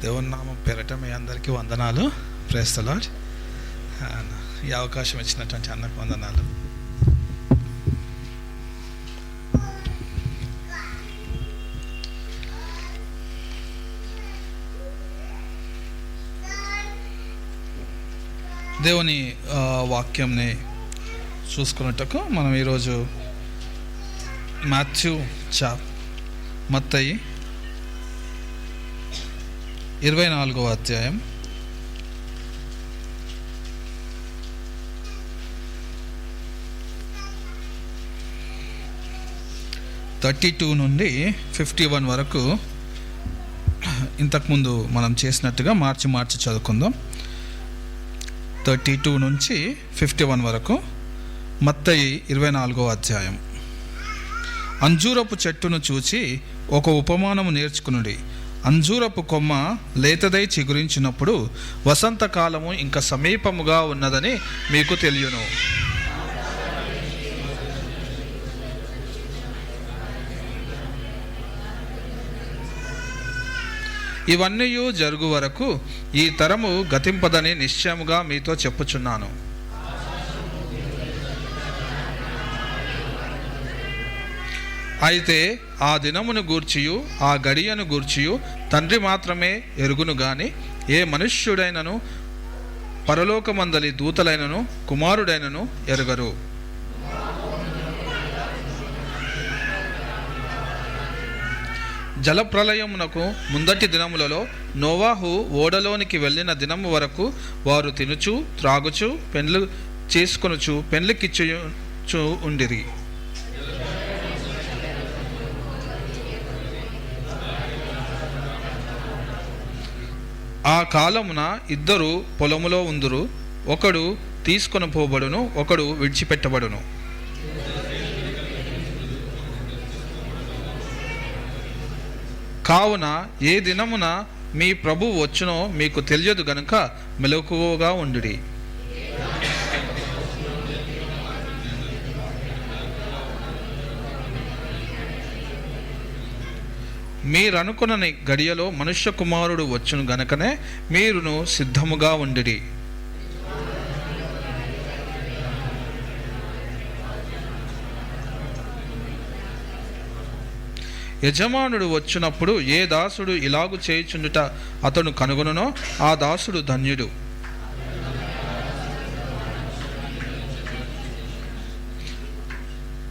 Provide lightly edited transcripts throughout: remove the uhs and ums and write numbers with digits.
దేవుని నామం పేరట మీ అందరికీ వందనాలు. Praise the lord. ఈ అవకాశం ఇచ్చినటువంటి అన్నకు వందనాలు. దేవుని వాక్యంని చూసుకున్నట్టుకు మనం ఈరోజు మత్తయి 24వ అధ్యాయం 32 నుండి 51 వరకు ఇంతకుముందు మనం చేసినట్టుగా మార్చి చదువుకుందాం. 32 నుంచి 51 వరకు మత్తయి 24వ అధ్యాయం. అంజూరపు చెట్టును చూచి ఒక ఉపమానము నేర్చుకునుడి. అంజూరపు కొమ్మ లేతదై చిగురించినప్పుడు వసంతకాలము ఇంకా సమీపముగా ఉన్నదని మీకు తెలియను. ఇవన్నీ జరుగు వరకు ఈ తరము గతింపదని నిశ్చయముగా మీతో చెప్పుచున్నాను. అయితే ఆ దినమును గూర్చియు ఆ గడియను గూర్చియు తండ్రి మాత్రమే ఎరుగును గాని ఏ మనుష్యుడైనను పరలోకమందలి దూతలైనను కుమారుడైనను ఎరుగరు. జలప్రలయమునకు ముందటి దినములలో నోవాహు ఓడలోనికి వెళ్ళిన దినము వరకు వారు తినుచు త్రాగుచు పెండ్లు చేసుకొనుచు పెండ్లికిచ్చుచు ఉండిరి. ఆ కాలమున ఇద్దరు పొలములో ఉందురు, ఒకడు తీసుకొని పోబడును, ఒకడు విడిచిపెట్టబడును. కావున ఏ దినమున మీ ప్రభువు వచ్చునో మీకు తెలియదు గనుక మెలకువగా ఉండుడి. మీరనుకున్న గడియలో మనుష్య కుమారుడు వచ్చును గనుకనే మీరును సిద్ధముగా ఉండిడి. యజమానుడు వచ్చినప్పుడు ఏ దాసుడు ఇలాగు చేయుచుండుట అతను కనుగొనునో ఆ దాసుడు ధన్యుడు.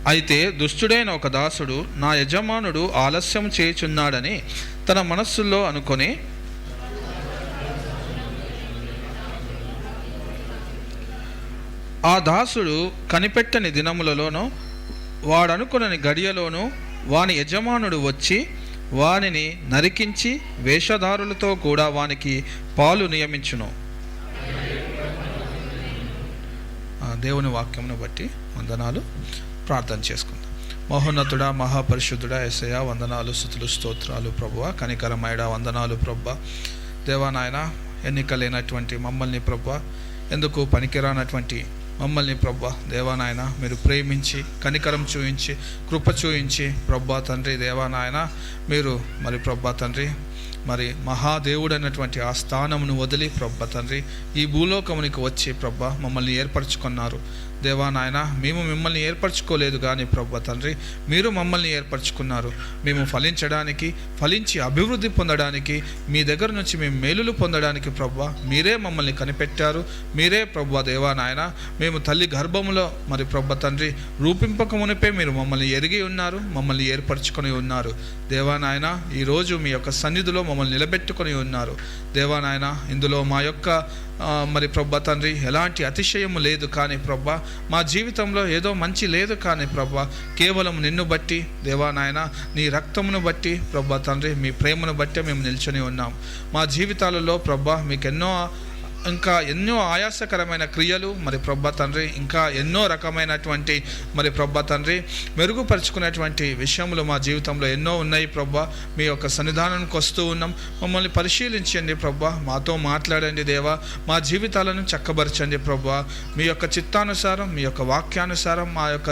అయితే దుష్టుడైన ఒక దాసుడు నా యజమానుడు ఆలస్యం చేయుచున్నాడని తన మనస్సులో అనుకొని ఆ దాసుడు కనిపెట్టని దినములలోనూ వాడనుకుని గడియలోనూ వాని యజమానుడు వచ్చి వానిని నరికించి వేషధారులతో కూడా వానికి పాలు నియమించును. దేవుని వాక్యమును బట్టి వందనాలు. ప్రార్థన చేసుకుందాం. మహోన్నతుడా, మహాపరిశుద్ధుడా, యేసయ్య వందనాలు, స్తుతులు, స్తోత్రాలు ప్రభువా. కనికరమయుడా వందనాలు ప్రభువా. దేవా నాయన, ఎన్నిక లేనటువంటి మమ్మల్ని ప్రభువా, ఎందుకు పనికిరానటువంటి మమ్మల్ని ప్రభువా దేవా నాయన మీరు ప్రేమించి కనికరం చూయించి కృప చూయించి ప్రభువా తండ్రి దేవా నాయన మీరు మరి ప్రభువా తండ్రి మరి మహాదేవుడైనటువంటి ఆ స్థానమును వదిలి ప్రభువా తండ్రి ఈ భూలోకమునికి వచ్చి ప్రభువా మమ్మల్ని ఏర్పరచుకున్నారు. దేవా నాయన మేము మిమ్మల్ని ఏర్పరచుకోలేదు కానీ ప్రభువా తండ్రి మీరు మమ్మల్ని ఏర్పరచుకున్నారు. మేము ఫలించి అభివృద్ధి పొందడానికి మీ దగ్గర నుంచి మేము మేలులు పొందడానికి ప్రభువా మీరే మమ్మల్ని కనిపెట్టారు. మీరే ప్రభువా దేవా నాయన మేము తల్లి గర్భములో మరి ప్రభువా తండ్రి రూపింపకమునిపే మీరు మమ్మల్ని ఎరిగి ఉన్నారు, మమ్మల్ని ఏర్పరచుకొని ఉన్నారు. దేవా నాయన ఈరోజు మీ యొక్క సన్నిధిలో మమ్మల్ని నిలబెట్టుకొని ఉన్నారు. దేవా నాయన ఇందులో మా యొక్క మరి ప్రభువా తండ్రి ఎలాంటి అతిశయము లేదు కానీ ప్రభువా మా జీవితంలో ఏదో మంచి లేదు కానీ ప్రభువా కేవలం నిన్ను బట్టి దేవా నాయన నీ రక్తమును బట్టి ప్రభువా తండ్రి మీ ప్రేమను బట్టి మేము నిల్చొని ఉన్నాం. మా జీవితాలలో ప్రభువా మీకు ఎన్నో ఇంకా ఎన్నో ఆయాసకరమైన క్రియలు మరి ప్రభా తండ్రి, ఇంకా ఎన్నో రకమైనటువంటి మరి ప్రభా తండ్రి మెరుగుపరుచుకునేటువంటి విషయములు మా జీవితంలో ఎన్నో ఉన్నాయి ప్రభా. మీ యొక్క సన్నిధానానికి వస్తూ ఉన్నాం. మమ్మల్ని పరిశీలించండి ప్రభా, మాతో మాట్లాడండి దేవా, మా జీవితాలను చక్కబరచండి ప్రభా. మీ యొక్క చిత్తానుసారం, మీ యొక్క వాక్యానుసారం మా యొక్క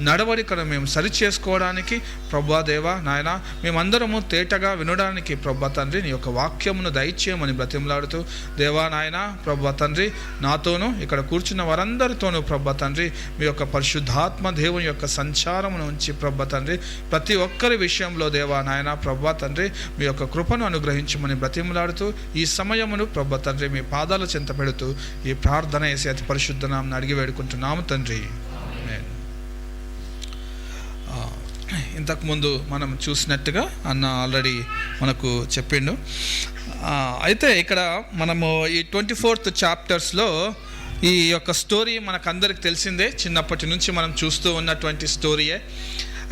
నడవడికను మేము సరిచేసుకోవడానికి ప్రభా దేవా నాయన, మేమందరము తేటగా వినడానికి ప్రభా తండ్రి నీ యొక్క వాక్యమును దయచేయమని బ్రతిమలాడుతూ దేవా నాయన ప్రభా తండ్రి, నాతోనూ ఇక్కడ కూర్చున్న వారందరితోనూ ప్రభా తండ్రి మీ యొక్క పరిశుద్ధాత్మ దేవుని యొక్క సంచారమును ఉంచి ప్రభా తండ్రి ప్రతి ఒక్కరి విషయంలో దేవా నాయన ప్రభా తండ్రి మీ యొక్క కృపను అనుగ్రహించమని బ్రతిమలాడుతూ ఈ సమయమును ప్రభా తండ్రి మీ పాదాల చెంత పెడుతూ ఈ ప్రార్థన వేసి అతి పరిశుద్ధ నామమున అడిగి వేడుకుంటున్నాము తండ్రి. ఇంతకుముందు మనం చూసినట్టుగా అన్న ఆల్రెడీ మనకు చెప్పిండు. అయితే ఇక్కడ మనము ఈ 24th చాప్టర్స్లో ఈ యొక్క స్టోరీ మనకందరికి తెలిసిందే, చిన్నప్పటి నుంచి మనం చూస్తూ ఉన్నటువంటి స్టోరీయే.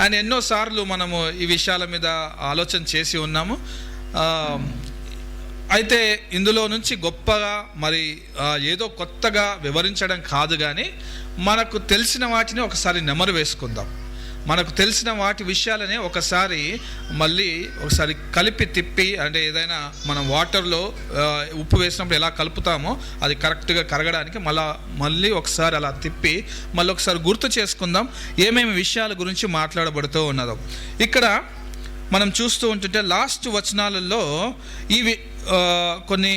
అండ్ ఎన్నోసార్లు మనము ఈ విషయాల మీద ఆలోచన చేసి ఉన్నాము. అయితే ఇందులో నుంచి గొప్పగా మరి ఏదో కొత్తగా వివరించడం కాదు, కానీ మనకు తెలిసిన వాటిని ఒకసారి నెమరు వేసుకుందాం. మనకు తెలిసిన వాటి విషయాలనే ఒకసారి కలిపి తిప్పి, అంటే ఏదైనా మనం వాటర్లో ఉప్పు వేసినప్పుడు ఎలా కలుపుతామో అది కరెక్ట్గా కరగడానికి మళ్ళీ ఒకసారి అలా తిప్పి మళ్ళీ ఒకసారి గుర్తు చేసుకుందాం ఏమేమి విషయాల గురించి మాట్లాడబడుతూ ఉన్నదో. ఇక్కడ మనం చూస్తూ ఉంటుంటే లాస్ట్ వచనాలలో ఇవి కొన్ని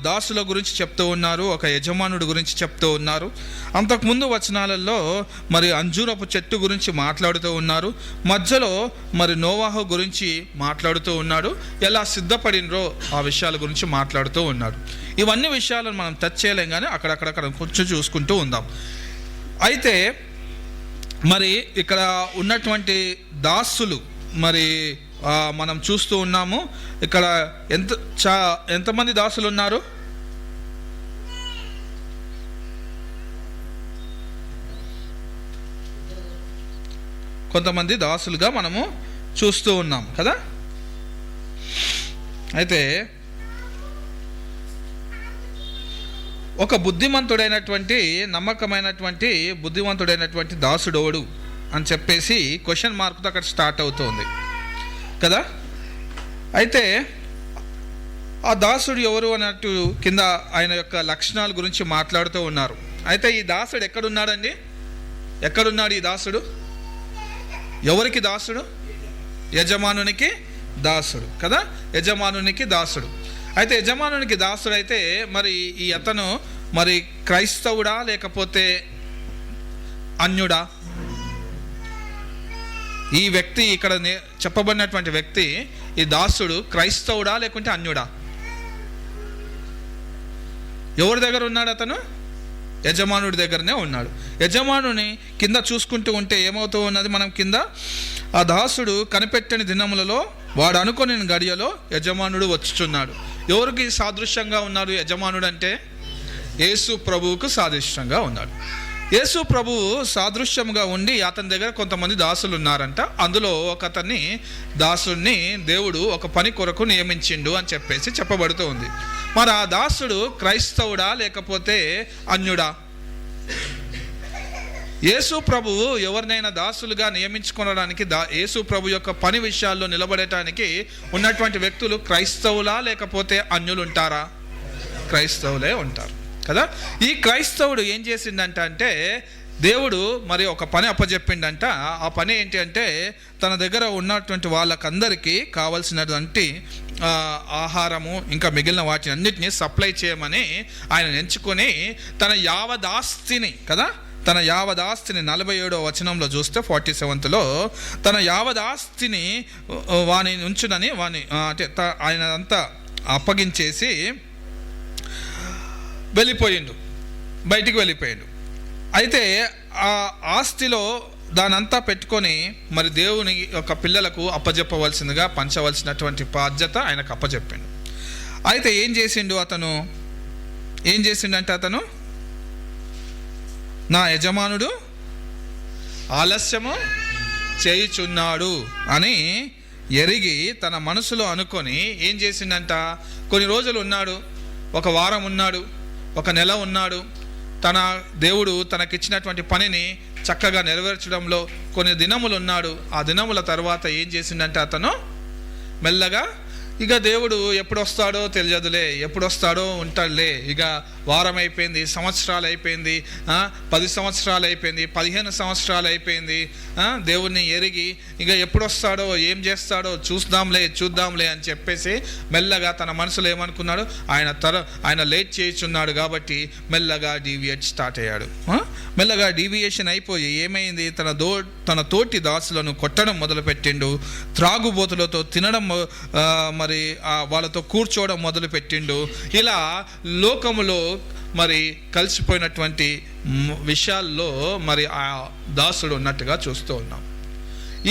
దాసుల గురించి చెప్తూ ఉన్నారు, ఒక యజమానుడి గురించి చెప్తూ ఉన్నారు. అంతకుముందు వచనాలలో మరి అంజూరపు చెట్టు గురించి మాట్లాడుతూ ఉన్నారు. మధ్యలో మరి నోవాహు గురించి మాట్లాడుతూ ఉన్నాడు, ఎలా సిద్ధపడినరో ఆ విషయాల గురించి మాట్లాడుతూ ఉన్నాడు. ఇవన్నీ విషయాలను మనం టచ్ చేయలేం, కానీ అక్కడక్కడ కొంచెం చూసుకుంటూ ఉందాం. అయితే మరి ఇక్కడ ఉన్నటువంటి దాసులు మరి మనం చూస్తూ ఉన్నాము. ఇక్కడ ఎంతమంది దాసులు ఉన్నారు? కొంతమంది దాసులుగా మనము చూస్తూ ఉన్నాం కదా. అయితే ఒక బుద్ధిమంతుడైనటువంటి దాసుడోడు అని చెప్పేసి క్వశ్చన్ మార్క్తో అక్కడ స్టార్ట్ అవుతుంది కదా. అయితే ఆ దాసుడు ఎవరు అన్నట్టు కింద ఆయన యొక్క లక్షణాల గురించి మాట్లాడుతూ ఉన్నారు. అయితే ఈ దాసుడు ఎక్కడున్నాడండి? ఎక్కడున్నాడు ఈ దాసుడు? ఎవరికి దాసుడు? యజమానునికి దాసుడు కదా, యజమానునికి దాసుడు. అయితే యజమానునికి దాసుడు అయితే మరి ఈ అతను మరి క్రైస్తవుడా లేకపోతే అన్యుడా? ఈ వ్యక్తి ఇక్కడ చెప్పబడినటువంటి వ్యక్తి, ఈ దాసుడు క్రైస్తవుడా లేకుంటే అన్యుడా? ఎవరి దగ్గర ఉన్నాడు అతను? యజమానుడి దగ్గరనే ఉన్నాడు. యజమానుని కింద చూసుకుంటూ ఉంటే ఏమవుతూ ఉన్నది, మనం కింద ఆ దాసుడు కనిపెట్టని దినములలో వాడు అనుకొని గడియలో యజమానుడు వచ్చుచున్నాడు. ఎవరికి సాదృశ్యంగా ఉన్నాడు యజమానుడు అంటే? యేసు ప్రభువుకు సాదృశ్యంగా ఉన్నాడు. యేసు ప్రభువు సాదృశ్యంగా ఉండి అతని దగ్గర కొంతమంది దాసులు ఉన్నారంట. అందులో ఒక అతన్ని దాసుడిని దేవుడు ఒక పని కొరకు నియమించిండు అని చెప్పేసి చెప్పబడుతూ ఉంది. మరి ఆ దాసుడు క్రైస్తవుడా లేకపోతే అన్యుడా? యేసు ప్రభువు ఎవరినైనా దాసులుగా నియమించుకోవడానికి యేసు ప్రభు యొక్క పని విషయాల్లో నిలబడటానికి ఉన్నటువంటి వ్యక్తులు క్రైస్తవులా లేకపోతే అన్యులు ఉంటారా? క్రైస్తవులే ఉంటారు కదా. ఈ క్రైస్తవుడు ఏం చేసిండంట అంటే, దేవుడు మరి ఒక పని అప్పచెప్పిండంట. ఆ పని ఏంటి అంటే, తన దగ్గర ఉన్నటువంటి వాళ్ళకందరికీ కావలసినటువంటి ఆహారము ఇంకా మిగిలిన వాటిని అన్నిటినీ సప్లై చేయమని ఆయన ఎంచుకొని తన యావదాస్తిని కదా, తన యావదాస్తిని 47వ వచనంలో చూస్తే 47లో తన యావదాస్తిని వాని ఉంచునని అంటే ఆయన అంతా అప్పగించేసి బయటికి వెళ్ళిపోయిండు. అయితే ఆ ఆస్తిలో దానంతా పెట్టుకొని మరి దేవుని యొక్క పిల్లలకు అప్పజెప్పవలసిందిగా పంచవలసినటువంటి బాధ్యత ఆయనకు అప్పజెప్పాడు. అయితే ఏం చేసిండంటే అతను నా యజమానుడు ఆలస్యము చేయుచున్నాడు అని ఎరిగి తన మనసులో అనుకొని ఏం చేసిండంట, కొన్ని రోజులు ఉన్నాడు, ఒక వారం ఉన్నాడు, ఒక నెల ఉన్నాడు. దేవుడు తనకిచ్చినటువంటి పనిని చక్కగా నెరవేర్చడంలో కొన్ని దినములు ఉన్నాడు. ఆ దినముల తర్వాత ఏం చేసిందంటే అతను మెల్లగా ఇక దేవుడు ఎప్పుడు వస్తాడో తెలియదులే, ఎప్పుడు వస్తాడో ఉంటాడులే, ఇక వారం అయిపోయింది, సంవత్సరాలు అయిపోయింది, 10 సంవత్సరాలు అయిపోయింది, 15 సంవత్సరాలు అయిపోయింది, దేవుణ్ణి ఎరిగి ఇక ఎప్పుడు వస్తాడో ఏం చేస్తాడో చూద్దాంలే అని చెప్పేసి మెల్లగా తన మనసులో ఏమనుకున్నాడు, ఆయన లేట్ చేయుచున్నాడు కాబట్టి మెల్లగా డీవియేట్ స్టార్ట్ అయ్యాడు. మెల్లగా డీవియేషన్ అయిపోయి ఏమైంది, తన తోటి దాసులను కొట్టడం మొదలుపెట్టిండు, త్రాగుబోతులతో తినడం, మరి వాళ్ళతో కూర్చోవడం మొదలుపెట్టిండు. ఇలా లోకములో మరి కలిసిపోయినటువంటి విషయాల్లో మరి ఆ దాసుడు ఉన్నట్టుగా చూస్తూ ఉన్నాం.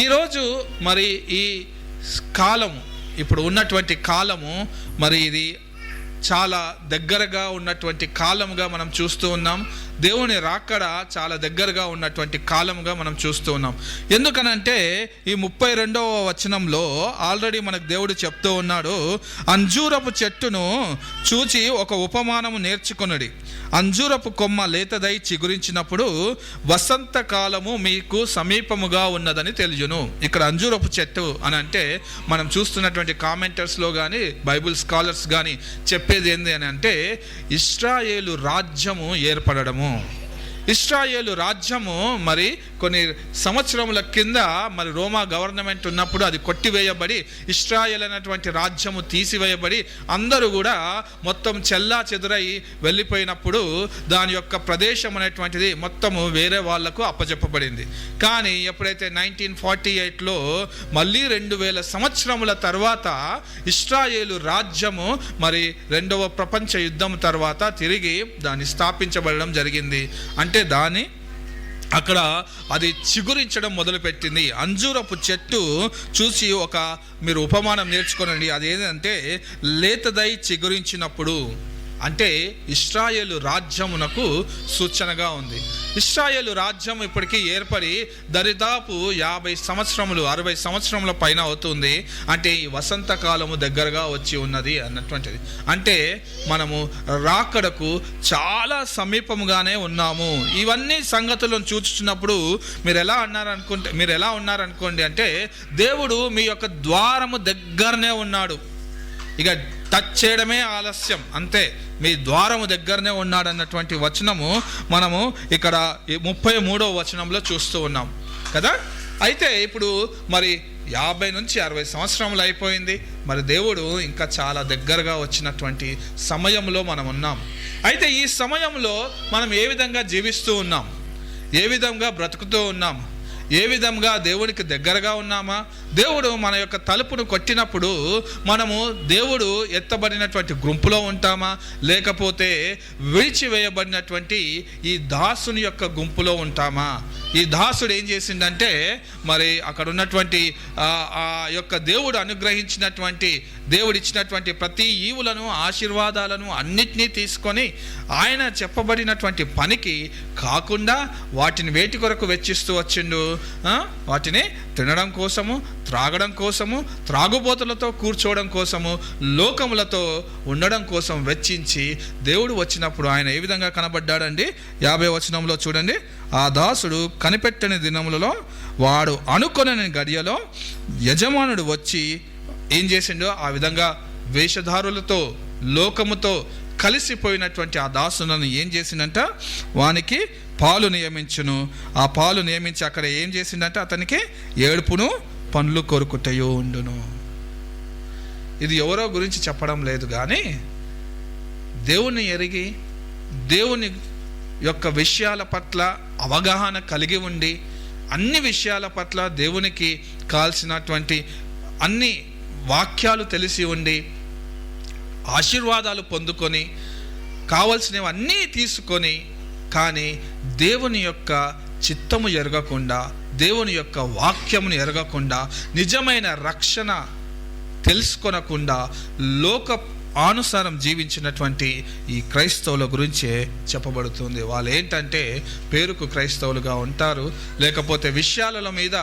ఈరోజు మరి ఈ కాలము, ఇప్పుడు ఉన్నటువంటి కాలము మరి ఇది చాలా దగ్గరగా ఉన్నటువంటి కాలముగా మనం చూస్తూ ఉన్నాం. దేవుని రాకడ చాలా దగ్గరగా ఉన్నటువంటి కాలముగా మనం చూస్తూ ఉన్నాం. ఎందుకనంటే ఈ 32వ వచనంలో ఆల్రెడీ మనకు దేవుడు చెప్తూ ఉన్నాడు, అంజూరపు చెట్టును చూచి ఒక ఉపమానము నేర్చుకొనుడి. అంజూరపు కొమ్మ లేతదై చిగురించినప్పుడు వసంతకాలము మీకు సమీపముగా ఉన్నదని తెలియను. ఇక్కడ అంజూరపు చెట్టు అని అంటే మనం చూస్తున్నటువంటి కామెంటర్స్లో కానీ బైబిల్ స్కాలర్స్ కానీ చెప్పేది ఏంది అని అంటే ఇశ్రాయేలు రాజ్యము ఏర్పడము. ఇశ్రాయేలు రాజ్యము మరి కొన్ని సంవత్సరముల కింద మరి రోమా గవర్నమెంట్ ఉన్నప్పుడు అది కొట్టివేయబడి ఇశ్రాయేల్ అనేటువంటి రాజ్యము తీసివేయబడి అందరూ కూడా మొత్తం చెల్లా చెదురై వెళ్ళిపోయినప్పుడు దాని యొక్క ప్రదేశం అనేటువంటిది మొత్తము వేరే వాళ్లకు అప్పచెప్పబడింది. కానీ ఎప్పుడైతే 1948లో మళ్ళీ 2000 సంవత్సరముల తర్వాత ఇశ్రాయేలు రాజ్యము మరి 2వ ప్రపంచ యుద్ధం తర్వాత తిరిగి దాన్ని స్థాపించబడడం జరిగింది. అంటే దాని అక్కడ అది చిగురించడం మొదలుపెట్టింది. అంజూరపు చెట్టు చూసి మీరు ఉపమానం నేర్చుకోనండి. అదేంటంటే లేతదై చిగురించినప్పుడు అంటే ఇశ్రాయేలు రాజ్యమునకు సూచనగా ఉంది. ఇశ్రాయేలు రాజ్యం ఇప్పటికీ ఏర్పడి దరిదాపు 50 సంవత్సరములు 60 సంవత్సరముల పైన అవుతుంది. అంటే ఈ వసంతకాలము దగ్గరగా వచ్చి ఉన్నది అన్నటువంటిది. అంటే మనము రాకడకు చాలా సమీపముగానే ఉన్నాము. ఇవన్నీ సంగతులను చూచుచున్నప్పుడు మీరు ఎలా ఉన్నారనుకోండి అంటే దేవుడు మీ యొక్క ద్వారము దగ్గరనే ఉన్నాడు. ఇక టచ్ చేయడమే ఆలస్యం, అంతే. మీ ద్వారము దగ్గరనే ఉన్నాడు అన్నటువంటి వచనము మనము ఇక్కడ 33వ వచనంలో చూస్తూ ఉన్నాం కదా. అయితే ఇప్పుడు మరి 50 నుంచి 60 సంవత్సరములు అయిపోయింది. మరి దేవుడు ఇంకా చాలా దగ్గరగా వచ్చినటువంటి సమయంలో మనం ఉన్నాం. అయితే ఈ సమయంలో మనం ఏ విధంగా జీవిస్తూ ఉన్నాం, ఏ విధంగా బ్రతుకుతూ ఉన్నాం, ఏ విధంగా దేవునికి దగ్గరగా ఉన్నామా? దేవుడు మన యొక్క తలుపును కొట్టినప్పుడు మనము దేవుడు ఎత్తబడినటువంటి గుంపులో ఉంటామా, లేకపోతే విడిచివేయబడినటువంటి ఈ దాసుని యొక్క గుంపులో ఉంటామా? ఈ దాసుడు ఏం చేసిందంటే మరి అక్కడ ఉన్నటువంటి ఆ యొక్క దేవుడు అనుగ్రహించినటువంటి దేవుడిచ్చినటువంటి ప్రతి ఈవులను ఆశీర్వాదాలను అన్నిటినీ తీసుకొని ఆయన చెప్పబడినటువంటి పనికి కాకుండా వాటిని వేటి కొరకు వెచ్చిస్తూ వచ్చిండు. వాటిని తినడం కోసము, త్రాగడం కోసము, త్రాగుబోతులతో కూర్చోవడం కోసము, లోకములతో ఉండడం కోసం వెచ్చించి దేవుడు వచ్చినప్పుడు ఆయన ఏ విధంగా కనబడ్డాడండి? 50వ వచనంలో చూడండి. ఆ దాసుడు కనిపెట్టని దినములలో వాడు అనుకొనని గడియలో యజమానుడు వచ్చి ఏం చేసిండో ఆ విధంగా వేషధారులతో లోకముతో కలిసిపోయినటువంటి ఆ దాసులను ఏం చేసిందంట, వానికి పాలు నియమించును. ఆ పాలు నియమించి అక్కడ ఏం చేసిందంటే అతనికి ఏడుపును పండ్లు కొరుకుటయో ఉండును. ఇది ఎవరో గురించి చెప్పడం లేదు, కానీ దేవుణ్ణి ఎరిగి దేవుని యొక్క విషయాల పట్ల అవగాహన కలిగి ఉండి అన్ని విషయాల పట్ల దేవునికి కాల్సినటువంటి అన్ని వాక్యాలు తెలిసి ఉండి ఆశీర్వాదాలు పొందుకొని కావలసినవన్నీ తీసుకొని కానీ దేవుని యొక్క చిత్తము ఎరగకుండా, దేవుని యొక్క వాక్యమును ఎరగకుండా, నిజమైన రక్షణ తెలుసుకొనకుండా లోక అనుసారం జీవించినటువంటి ఈ క్రైస్తవుల గురించే చెప్పబడుతుంది. వాళ్ళు ఏంటంటే పేరుకు క్రైస్తవులుగా ఉంటారు, లేకపోతే విషయాల మీద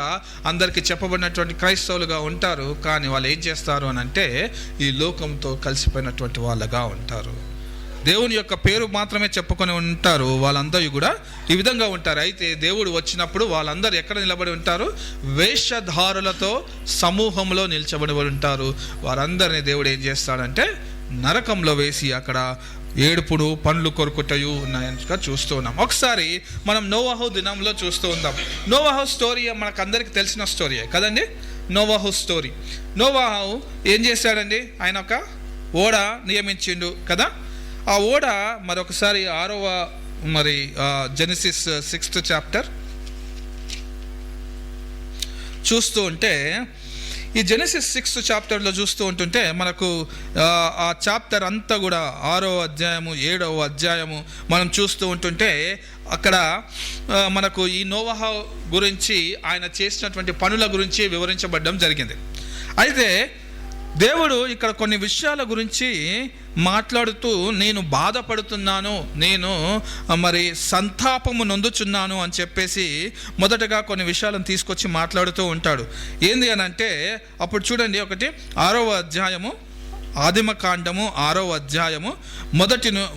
అందరికీ చెప్పబడినటువంటి క్రైస్తవులుగా ఉంటారు, కానీ వాళ్ళు ఏం చేస్తారు అని అంటే ఈ లోకంతో కలిసిపోయినటువంటి వాళ్ళగా ఉంటారు. దేవుని యొక్క పేరు మాత్రమే చెప్పుకొని ఉంటారు వాళ్ళందరూ కూడా ఈ విధంగా ఉంటారు. అయితే దేవుడు వచ్చినప్పుడు వాళ్ళందరూ ఎక్కడ నిలబడి ఉంటారు? వేషధారులతో సమూహంలో నిల్చబడి ఉంటారు. వారందరినీ దేవుడు ఏం చేస్తాడంటే నరకంలో వేసి అక్కడ ఏడుపుడు పండ్లు కొరుకుటయు ఉన్నాయని చూస్తూ ఉన్నాం. ఒకసారి మనం నోవాహు దినంలో చూస్తూ ఉందాం. నోవాహు స్టోరీ మనకు అందరికి తెలిసిన స్టోరీయే కదండి. నోవాహు స్టోరీ. నోవాహు ఏం చేశాడండి? ఆయన ఒక ఓడ నియమించిండు కదా. ఆ ఓడ మరొకసారి 6వ జెనసిస్ 6th చాప్టర్ చూస్తూ ఉంటే, ఈ జెనసిస్ 6th చాప్టర్లో చూస్తూ ఉంటుంటే మనకు ఆ చాప్టర్ అంతా కూడా 6వ అధ్యాయము 7వ అధ్యాయము మనం చూస్తూ ఉంటుంటే అక్కడ మనకు ఈ నోవాహు గురించి ఆయన చేసినటువంటి పనుల గురించి వివరించబడడం జరిగింది. అయితే దేవుడు ఇక్కడ కొన్ని విషయాల గురించి మాట్లాడుతూ నేను బాధపడుతున్నాను, నేను సంతాపము నొందుచున్నాను అని చెప్పేసి మొదటగా కొన్ని విషయాలను తీసుకొచ్చి మాట్లాడుతూ ఉంటాడు. ఏంది అని అంటే అప్పుడు చూడండి, 6వ అధ్యాయము ఆదిమ కాండము 6వ అధ్యాయము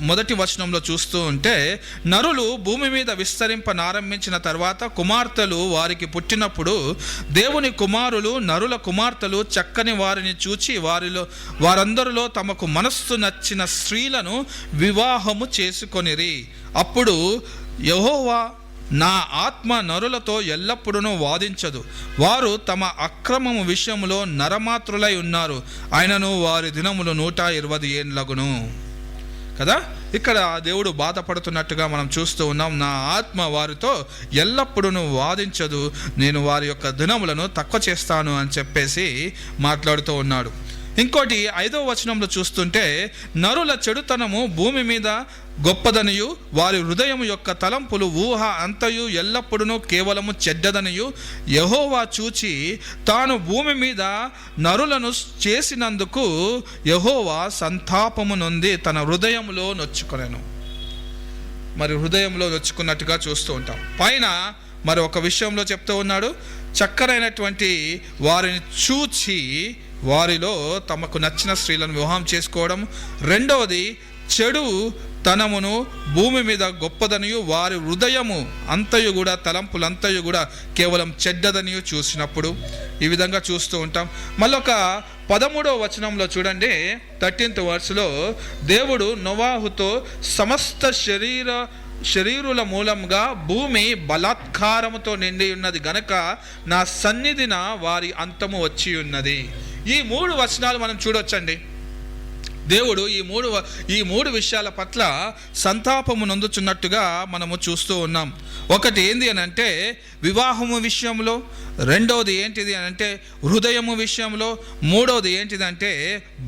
మొదటి వచనంలో చూస్తూ ఉంటే, నరులు భూమి మీద విస్తరింపనారంభించిన తర్వాత కుమార్తెలు వారికి పుట్టినప్పుడు దేవుని కుమారులు నరుల కుమార్తెలు చక్కని వారిని చూచి వారందరిలో తమకు మనస్సు నచ్చిన స్త్రీలను వివాహము చేసుకొనిరి. అప్పుడు యెహోవా నా ఆత్మ నరులతో ఎల్లప్పుడూ వాదించదు, వారు తమ అక్రమము విషయంలో నరమాత్రులై ఉన్నారు, ఆయనను వారి దినములు 120 ఏండ్లగును కదా. ఇక్కడ దేవుడు బాధపడుతున్నట్టుగా మనం చూస్తూ ఉన్నాం. నా ఆత్మ వారితో ఎల్లప్పుడూ వాదించదు, నేను వారి యొక్క దినములను తక్కువ చేస్తాను అని చెప్పేసి మాట్లాడుతూ ఉన్నాడు. ఇంకోటి 5వ వచనంలో చూస్తుంటే, నరుల చెడుతనము భూమి మీద గొప్పదనియు వారి హృదయం యొక్క తలంపులు ఊహ అంతయు ఎల్లప్పుడూ కేవలము చెడ్డదనియు యెహోవా చూచి తాను భూమి మీద నరులను చేసినందుకు యెహోవా సంతాపము నొంది తన హృదయంలో నొచ్చుకొనెను. హృదయంలో నొచ్చుకున్నట్టుగా చూస్తూ ఉంటాం. పైన ఒక విషయంలో చెప్తూ ఉన్నాడు, చక్కనైనటువంటి వారిని చూచి వారిలో తమకు నచ్చిన స్త్రీలను వివాహం చేసుకోవడం. రెండవది, చెడు తనమును భూమి మీద గొప్పదనియు వారి హృదయము అంతయు కూడా తలంపులంతయు కూడా కేవలం చెడ్డదనియు చూసినప్పుడు ఈ విధంగా చూస్తూ ఉంటాం. మళ్ళొక 13వ వచనంలో చూడండి, 13th verseలో దేవుడు నోవాహుతో సమస్త శరీరుల మూలంగా భూమి బలాత్కారముతో నిండి ఉన్నది గనక నా సన్నిధిన వారి అంతము వచ్చి ఉన్నది. ఈ 3 వచనాలు మనం చూడొచ్చండి. దేవుడు ఈ మూడు విషయాల పట్ల సంతాపము నొందుచున్నట్టుగా మనము చూస్తూ ఉన్నాం. ఒకటి ఏంది అని అంటే వివాహము విషయంలో, రెండవది ఏంటిది అని అంటే హృదయము విషయంలో, మూడవది ఏంటిది అంటే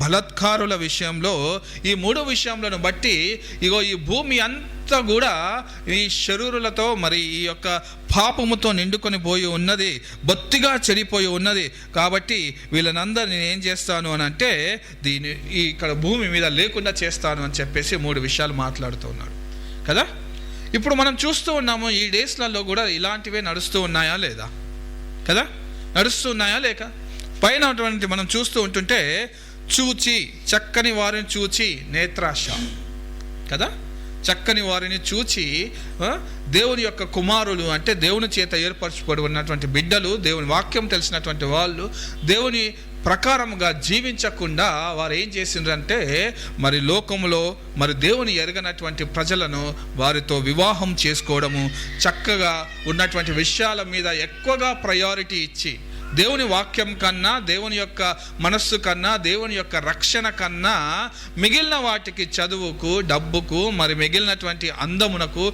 బలాత్కారుల విషయంలో. ఈ 3 విషయములను బట్టి ఈ భూమి అంతా కూడా ఈ శరీరులతో ఈ యొక్క పాపముతో నిండుకొని పోయి ఉన్నది, బొత్తిగా చెడిపోయి ఉన్నది. కాబట్టి వీళ్ళనందరినీ ఏం చేస్తాను అని అంటే ఇక్కడ భూమి మీద లేకుండా చేస్తాను అని చెప్పేసి 3 విషయాలు మాట్లాడుతూ ఉన్నాడు కదా. ఇప్పుడు మనం చూస్తూ ఉన్నాము ఈ డేస్లలో కూడా ఇలాంటివే నడుస్తూ ఉన్నాయా లేదా కదా, నడుస్తూ ఉన్నాయా లేక. పైన మనం చూస్తూ ఉంటుంటే చూచి చక్కని వారిని చూచి నేత్రాశ కదా, చక్కని వారిని చూచి దేవుని యొక్క కుమారులు అంటే దేవుని చేత ఏర్పరచబడి ఉన్నటువంటి బిడ్డలు, దేవుని వాక్యం తెలిసినటువంటి వాళ్ళు దేవుని ప్రకారముగా జీవించకుండా వారు ఏం చేసిండ్రంటే లోకములో దేవుని ఎరగనటువంటి ప్రజలను వారితో వివాహం చేసుకోవడము, చక్కగా ఉన్నటువంటి విషయాల మీద ఎక్కువగా ప్రయారిటీ ఇచ్చి దేవుని వాక్యం కన్నా, దేవుని యొక్క మనస్సు కన్నా, దేవుని యొక్క రక్షణ కన్నా మిగిలిన వాటికి, చదువుకు, డబ్బుకు, మిగిలినటువంటి అందమునకు,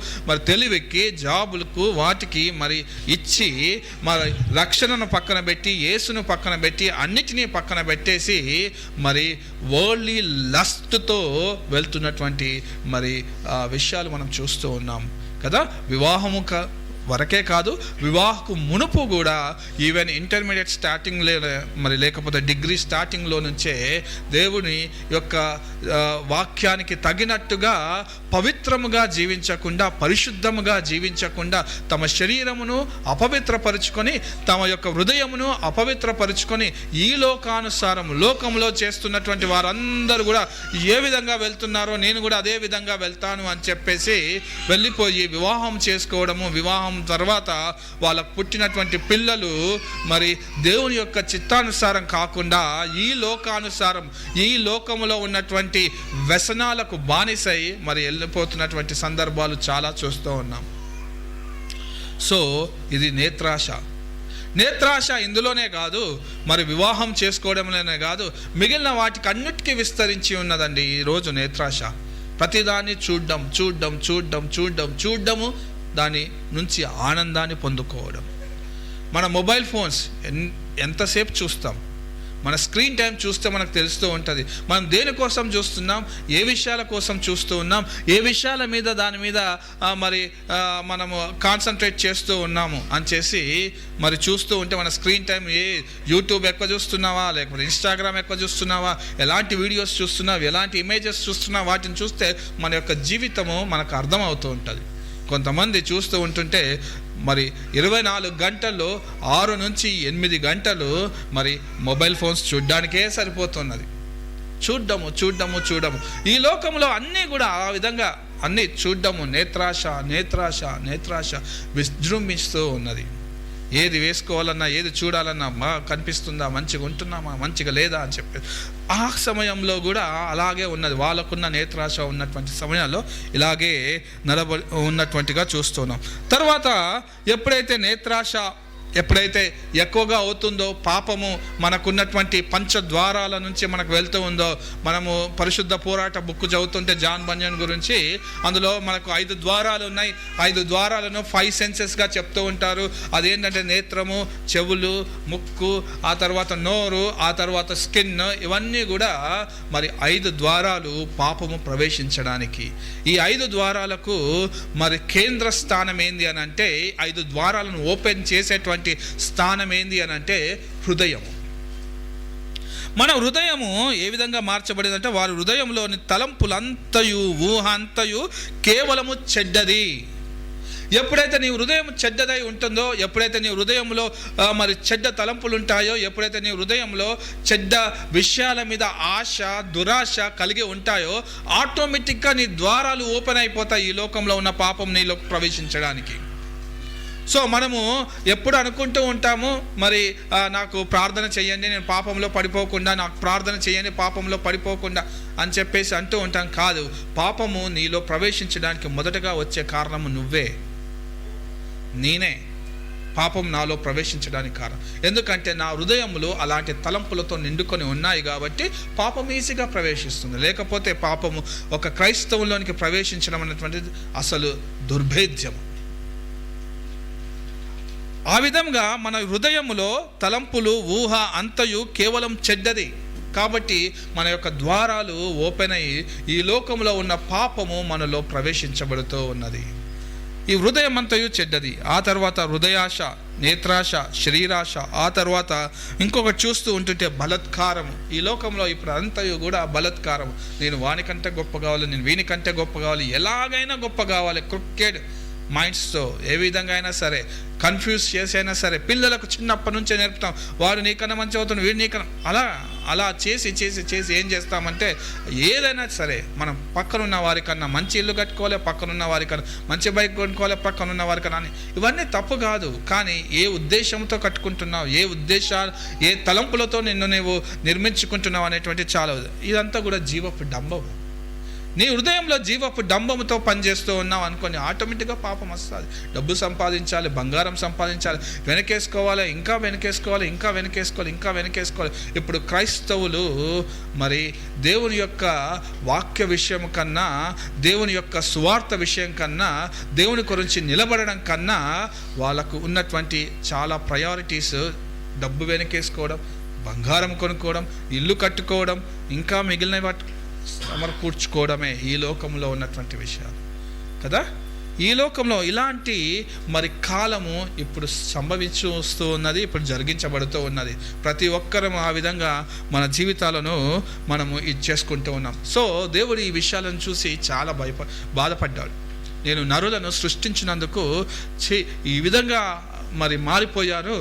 తెలివికి, జాబులకు, వాటికి ఇచ్చి రక్షణను పక్కన పెట్టి, యేసును పక్కన పెట్టి, అన్నిటినీ పక్కన పెట్టేసి వరల్డ్లీ లస్ట్తో వెళ్తున్నటువంటి విషయాలు మనం చూస్తూ ఉన్నాం కదా. వరకే కాదు, వివాహకు మునుపు కూడా ఈవెన్ ఇంటర్మీడియట్ స్టార్టింగ్ మరి లేకపోతే డిగ్రీ స్టార్టింగ్లో నుంచే దేవుని యొక్క వాక్యానికి తగినట్టుగా పవిత్రముగా జీవించకుండా, పరిశుద్ధముగా జీవించకుండా తమ శరీరమును అపవిత్రపరుచుకొని, తమ యొక్క హృదయమును అపవిత్రపరుచుకొని ఈ లోకానుసారం లోకంలో చేస్తున్నటువంటి వారందరూ కూడా ఏ విధంగా వెళ్తున్నారో నేను కూడా అదే విధంగా వెళ్తాను అని చెప్పేసి వెళ్ళిపోయి వివాహం చేసుకోవడము, వివాహం తర్వాత వాళ్ళకు పుట్టినటువంటి పిల్లలు మరి దేవుని యొక్క చిత్తానుసారం కాకుండా ఈ లోకానుసారం ఈ లోకములో ఉన్నటువంటి వ్యసనాలకు బానిసై మరి వెళ్ళిపోతున్నటువంటి సందర్భాలు చాలా చూస్తూ ఉన్నాం. సో ఇది నేత్రాశ ఇందులోనే కాదు, మరి వివాహం చేసుకోవడంలోనే కాదు, మిగిలిన వాటికి అన్నిటికీ విస్తరించి ఉన్నదండి ఈరోజు నేత్రాశ. ప్రతిదాన్ని చూడడము, దాని నుంచి ఆనందాన్ని పొందుకోవడం. మన మొబైల్ ఫోన్స్ ఎంతసేపు చూస్తాం, మన స్క్రీన్ టైం చూస్తే మనకు తెలుస్తూ ఉంటుంది మనం దేనికోసం చూస్తున్నాం, ఏ విషయాల కోసం చూస్తూ ఉన్నాం, ఏ విషయాల మీద దాని మీద మరి మనము కాన్సన్ట్రేట్ చేస్తూ ఉన్నాము అని చేసి మరి చూస్తూ ఉంటే మన స్క్రీన్ టైం యూట్యూబ్ ఎక్కువ చూస్తున్నావా, లేకపోతే ఇన్స్టాగ్రామ్ ఎక్కువ చూస్తున్నావా, ఎలాంటి వీడియోస్ చూస్తున్నావు, ఎలాంటి ఇమేజెస్ చూస్తున్నావు, వాటిని చూస్తే మన యొక్క జీవితము మనకు అర్థమవుతూ ఉంటుంది. కొంతమంది చూస్తూ ఉంటుంటే మరి 24 గంటల్లో 6 నుంచి 8 గంటలు మరి మొబైల్ ఫోన్స్ చూడడానికే సరిపోతున్నది. చూడడము ఈ లోకంలో అన్నీ కూడా ఆ విధంగా అన్నీ చూడడము, నేత్రాశ విజృంభిస్తూ ఉన్నది. ఏది వేసుకోవాలన్నా, ఏది చూడాలన్నా కనిపిస్తుందా, మంచిగా ఉంటున్నామా, మంచిగా లేదా అని చెప్పి ఆ సమయంలో కూడా అలాగే ఉన్నది. వాళ్ళకున్న నేత్రాశ ఉన్నటువంటి సమయాల్లో ఇలాగే ఉన్నటువంటిగా చూస్తున్నాం. తర్వాత ఎప్పుడైతే నేత్రాశ ఎక్కువగా అవుతుందో, పాపము మనకున్నటువంటి పంచద్వారాల నుంచి మనకు వెళ్తూ ఉందో, మనము పరిశుద్ధ పోరాట బుక్ చదువుతుంటే జాన్ బంజన్ గురించి అందులో మనకు 5 ద్వారాలు ఉన్నాయి. 5 ద్వారాలను 5 సెన్సెస్గా చెప్తూ ఉంటారు. అదేంటంటే నేత్రము, చెవులు, ముక్కు, ఆ తర్వాత నోరు, ఆ తర్వాత స్కిన్, ఇవన్నీ కూడా మరి 5 ద్వారాలు పాపము ప్రవేశించడానికి. ఈ 5 ద్వారాలకు మరి కేంద్ర స్థానం ఏంది అని అంటే, 5 ద్వారాలను ఓపెన్ చేసేటువంటి స్థానం ఏంది అని అంటే హృదయము. మన హృదయము ఏ విధంగా మార్చబడిందంటే, వారి హృదయంలోని తలంపులంతయు ఊహ అంతయు కేవలము చెడ్డది. ఎప్పుడైతే నీ హృదయం చెడ్డదై ఉంటుందో, ఎప్పుడైతే నీ హృదయంలో మరి చెడ్డ తలంపులు ఉంటాయో, ఎప్పుడైతే నీ హృదయంలో చెడ్డ విషయాల మీద ఆశ, దురాశ కలిగి ఉంటాయో, ఆటోమేటిక్గా నీ ద్వారాలు ఓపెన్ అయిపోతాయి ఈ లోకంలో ఉన్న పాపం నీలో ప్రవేశించడానికి. సో మనము ఎప్పుడు అనుకుంటూ ఉంటాము, మరి నాకు ప్రార్థన చేయండి, నేను పాపంలో పడిపోకుండా, నాకు ప్రార్థన చేయండి పాపంలో పడిపోకుండా అని చెప్పేసి అంటూ ఉంటాం. కాదు, పాపము నీలో ప్రవేశించడానికి మొదటగా వచ్చే కారణము నేనే. పాపం నాలో ప్రవేశించడానికి కారణం ఎందుకంటే నా హృదయంలో అలాంటి తలంపులతో నిండుకొని ఉన్నాయి కాబట్టి పాపం ఈజీగా ప్రవేశిస్తుంది. లేకపోతే పాపము ఒక క్రైస్తవులోనికి ప్రవేశించడం అనేటువంటిది అసలు దుర్భేద్యం. ఆ విధంగా మన హృదయములో తలంపులు, ఊహ అంతయు కేవలం చెడ్డది. కాబట్టి మన యొక్క ద్వారాలు ఓపెన్ అయ్యి ఈ లోకంలో ఉన్న పాపము మనలో ప్రవేశించబడుతూ ఉన్నది. ఈ హృదయం అంతయు చెడ్డది. ఆ తర్వాత హృదయాశ, నేత్రాశ, శరీరాశ, ఆ తర్వాత ఇంకొకటి చూస్తూ ఉంటుంటే బలత్కారము. ఈ లోకంలో ఇప్పుడు అంతయు కూడా బలత్కారము. నేను వానికంటే గొప్ప కావాలి, నేను వీనికంటే గొప్ప కావాలి, ఎలాగైనా గొప్ప కావాలి. క్రికెట్ మైండ్స్తో ఏ విధంగా అయినా సరే కన్ఫ్యూజ్ చేసైనా సరే పిల్లలకు చిన్నప్పటి నుంచే నేర్పుతాం. వాడు నీకన్నా మంచి అవుతుంది, వీడు నీకన్నా అలా చేసి ఏం చేస్తామంటే, ఏదైనా సరే మనం పక్కనున్న వారికన్నా మంచి ఇల్లు కట్టుకోవాలి, పక్కనున్న వారికన్నా మంచి బైక్ కొనుక్కోవాలి, పక్కనున్న వారికన్నా అని. ఇవన్నీ తప్పు కాదు, కానీ ఏ ఉద్దేశంతో కట్టుకుంటున్నావు, ఏ తలంపులతో నిన్ను నువ్వు నిర్మించుకుంటున్నావు అనేటువంటి చాలా. ఇదంతా కూడా జీవపు డంబం. నీ హృదయంలో జీవపు డంబముతో పనిచేస్తూ ఉన్నావు అనుకొని ఆటోమేటిక్గా పాపం వస్తుంది. డబ్బు సంపాదించాలి, బంగారం సంపాదించాలి, ఇంకా వెనకేసుకోవాలి. ఇప్పుడు క్రైస్తవులు మరి దేవుని యొక్క వాక్య విషయం కన్నా, దేవుని యొక్క సువార్త విషయం కన్నా, దేవుని గురించి నిలబడడం కన్నా వాళ్ళకు ఉన్నటువంటి చాలా ప్రయారిటీస్ డబ్బు వెనకేసుకోవడం, బంగారం కొనుక్కోవడం, ఇల్లు కట్టుకోవడం, ఇంకా మిగిలిన సమకూర్చుకోవడమే ఈ లోకంలో ఉన్నటువంటి విషయాలు కదా. ఈ లోకంలో ఇలాంటి మరి కాలము ఇప్పుడు సంభవిస్తూ ఉన్నది, ఇప్పుడు జరిగించబడుతూ ఉన్నది. ప్రతి ఒక్కరూ ఆ విధంగా మన జీవితాలను మనము ఇది చేసుకుంటూ ఉన్నాం. సో దేవుడు ఈ విషయాలను చూసి చాలా బాధపడ్డాడు. నేను నరులను సృష్టించినందుకు ఈ విధంగా మరి మారిపోయారు.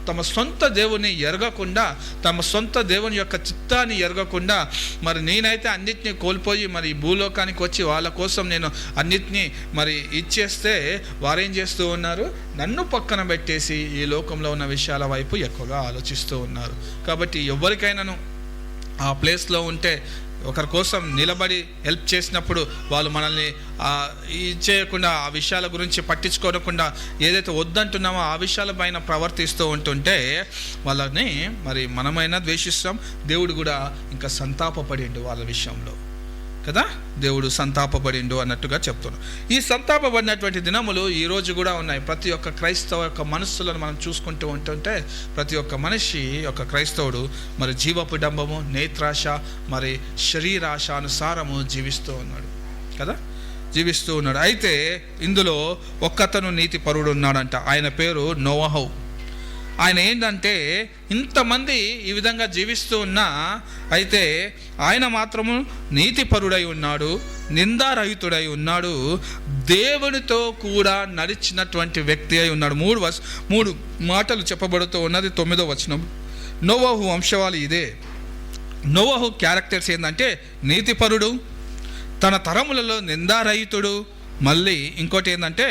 తమ సొంత దేవుని ఎరగకుండా, తమ సొంత దేవుని యొక్క చిత్తాన్ని ఎరగకుండా, మరి నేనైతే అన్నిటినీ కోల్పోయి మరి భూలోకానికి వచ్చి వాళ్ళ కోసం నేను అన్నిటినీ మరి ఇచ్చేస్తే వారేం చేస్తూ ఉన్నారు, నన్ను పక్కన పెట్టేసి ఈ లోకంలో ఉన్న విషయాల వైపు ఎక్కువగా ఆలోచిస్తూ ఉన్నారు. కాబట్టి ఎవరికైనాను ఆ ప్లేస్లో ఉంటే, ఒకరి కోసం నిలబడి హెల్ప్ చేసినప్పుడు వాళ్ళు మనల్ని చేయకుండా, ఆ విషయాల గురించి పట్టించుకోకుండా, ఏదైతే వద్దంటున్నామో ఆ విషయాలపైన ప్రవర్తిస్తూ ఉంటుంటే వాళ్ళని మరి మనమైనా ద్వేషిస్తాం. దేవుడు కూడా ఇంకా సంతాపపడిండు వాళ్ళ విషయంలో కదా, దేవుడు సంతాపపడిండు అన్నట్టుగా చెప్తున్నాడు. ఈ సంతాపపడినటువంటి దినములు ఈరోజు కూడా ఉన్నాయి. ప్రతి ఒక్క క్రైస్తవ యొక్క మనస్సులను మనం చూసుకుంటూ ఉంటుంటే, ప్రతి ఒక్క మనిషి యొక్క క్రైస్తవుడు మరి జీవపుడంబము, నేత్రాశ, మరి శరీరాశ అనుసారము జీవిస్తూ ఉన్నాడు కదా, జీవిస్తూ ఉన్నాడు. అయితే ఇందులో ఒక్కతను నీతిపరుడు ఉన్నాడంట. ఆయన పేరు నోవహు. ఆయన ఏంటంటే, ఇంతమంది ఈ విధంగా జీవిస్తూ ఉన్నా అయితే ఆయన మాత్రము నీతిపరుడై ఉన్నాడు, నిందారహితుడై ఉన్నాడు, దేవునితో కూడా నడిచినటువంటి వ్యక్తి అయి ఉన్నాడు. మూడు మాటలు చెప్పబడుతూ ఉన్నది 9వ వచనం. నోవహు వంశవాళి ఇదే. నోవహు క్యారెక్టర్స్ ఏంటంటే నీతిపరుడు, తన తరములలో నిందారహితుడు, మళ్ళీ ఇంకోటి ఏంటంటే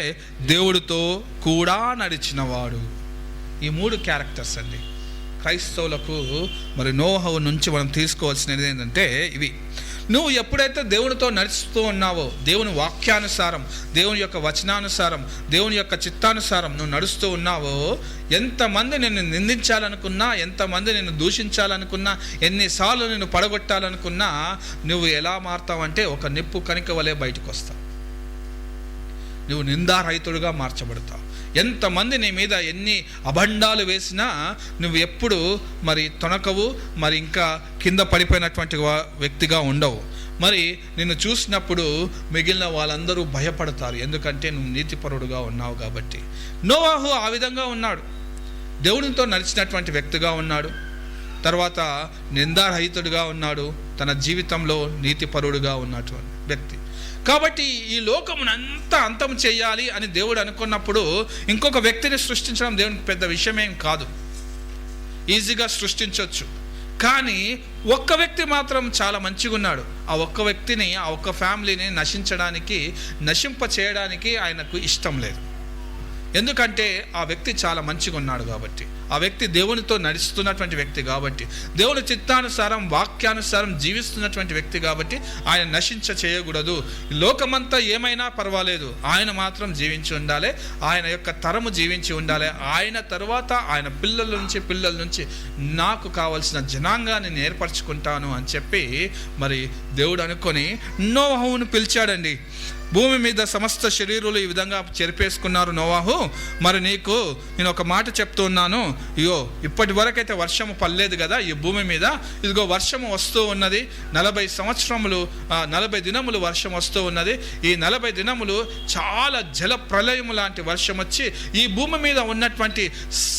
దేవుడితో కూడా నడిచినవాడు. ఈ 3 క్యారెక్టర్స్ అండి క్రైస్తవులకు. మరి నోవహు నుంచి మనం తీసుకోవాల్సినది ఏంటంటే ఇవి. నువ్వు ఎప్పుడైతే దేవునితో నడుస్తూ ఉన్నావో, దేవుని వాక్యానుసారం, దేవుని యొక్క వచనానుసారం, దేవుని యొక్క చిత్తానుసారం నువ్వు నడుస్తూ ఉన్నావో, ఎంతమంది నిన్ను నిందించాలనుకున్నా, ఎంతమంది నిన్ను దూషించాలనుకున్నా, ఎన్నిసార్లు నిన్ను పడగొట్టాలనుకున్నా, నువ్వు ఎలా మారుతావంటే ఒక నిప్పు కణిక వలె బయటకు వస్తావు. నువ్వు నిందారహితుడుగా మార్చబడతావు. ఎంతమంది నీ మీద ఎన్ని అభండాలు వేసినా నువ్వు ఎప్పుడు మరి తొనకవు, మరి ఇంకా కింద పడిపోయినటువంటి వ్యక్తిగా ఉండవు. మరి నిన్ను చూసినప్పుడు మిగిలిన వాళ్ళందరూ భయపడతారు, ఎందుకంటే నువ్వు నీతిపరుడుగా ఉన్నావు కాబట్టి. నోవహు ఆ విధంగా ఉన్నాడు, దేవునితో నడిచినటువంటి వ్యక్తిగా ఉన్నాడు. తర్వాత నిందారహితుడుగా ఉన్నాడు, తన జీవితంలో నీతిపరుడుగా ఉన్నటువంటి వ్యక్తి. కాబట్టి ఈ లోకమునంతా అంతం చేయాలి అని దేవుడు అనుకున్నప్పుడు ఇంకొక వ్యక్తిని సృష్టించడం దేవునికి పెద్ద విషయమేం కాదు, ఈజీగా సృష్టించవచ్చు. కానీ ఒక్క వ్యక్తి మాత్రం చాలా మంచిగా ఉన్నాడు. ఆ ఒక్క వ్యక్తిని, ఆ ఒక్క ఫ్యామిలీని నశింప చేయడానికి ఆయనకు ఇష్టం లేదు. ఎందుకంటే ఆ వ్యక్తి చాలా మంచిగా ఉన్నాడు కాబట్టి, ఆ వ్యక్తి దేవునితో నడుస్తున్నటువంటి వ్యక్తి కాబట్టి, దేవుని చిత్తానుసారం, వాక్యానుసారం జీవిస్తున్నటువంటి వ్యక్తి కాబట్టి ఆయన చేయకూడదు. లోకమంతా ఏమైనా పర్వాలేదు, ఆయన మాత్రం జీవించి ఉండాలి, ఆయన యొక్క తరము జీవించి ఉండాలి. ఆయన తర్వాత ఆయన పిల్లల నుంచి నాకు కావలసిన జనాంగాన్ని నేను ఏర్పరచుకుంటాను అని చెప్పి మరి దేవుడు అనుకొని నోవహును పిలిచాడండి. భూమి మీద సమస్త శరీరులు ఈ విధంగా చెరిపేసుకున్నారు నోవహు, మరి నీకు నేను ఒక మాట చెప్తున్నాను, ఇగో ఇప్పటి వరకైతే వర్షము పడలేదు కదా ఈ భూమి మీద, ఇదిగో వర్షము వస్తూ ఉన్నది. 40 దినములు వర్షం వస్తూ ఉన్నది. ఈ 40 దినములు చాలా జల ప్రళయము లాంటి వర్షం వచ్చి ఈ భూమి మీద ఉన్నటువంటి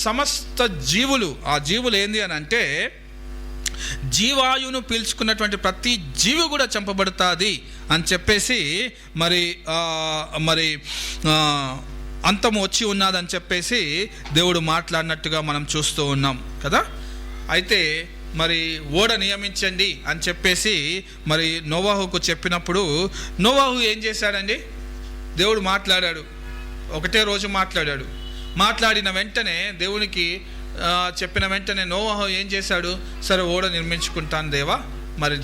సమస్త జీవులు, ఆ జీవులు ఏంది అని అంటే జీవాయువును పీల్చుకున్నటువంటి ప్రతి జీవి కూడా చంపబడుతుంది అని చెప్పేసి మరి అంతము వచ్చి ఉన్నదని చెప్పేసి దేవుడు మాట్లాడినట్టుగా మనం చూస్తూ ఉన్నాం కదా. అయితే మరి ఓడ నియమించండి అని చెప్పేసి మరి నోవహుకు చెప్పినప్పుడు నోవహు ఏం చేశాడండి, దేవుడు మాట్లాడాడు, ఒకటే రోజు మాట్లాడిన వెంటనే దేవునికి చెప్పిన వెంటనే నోవహు ఏం చేశాడు, సరే ఓడ నిర్మించుకుంటాను దేవా, మరి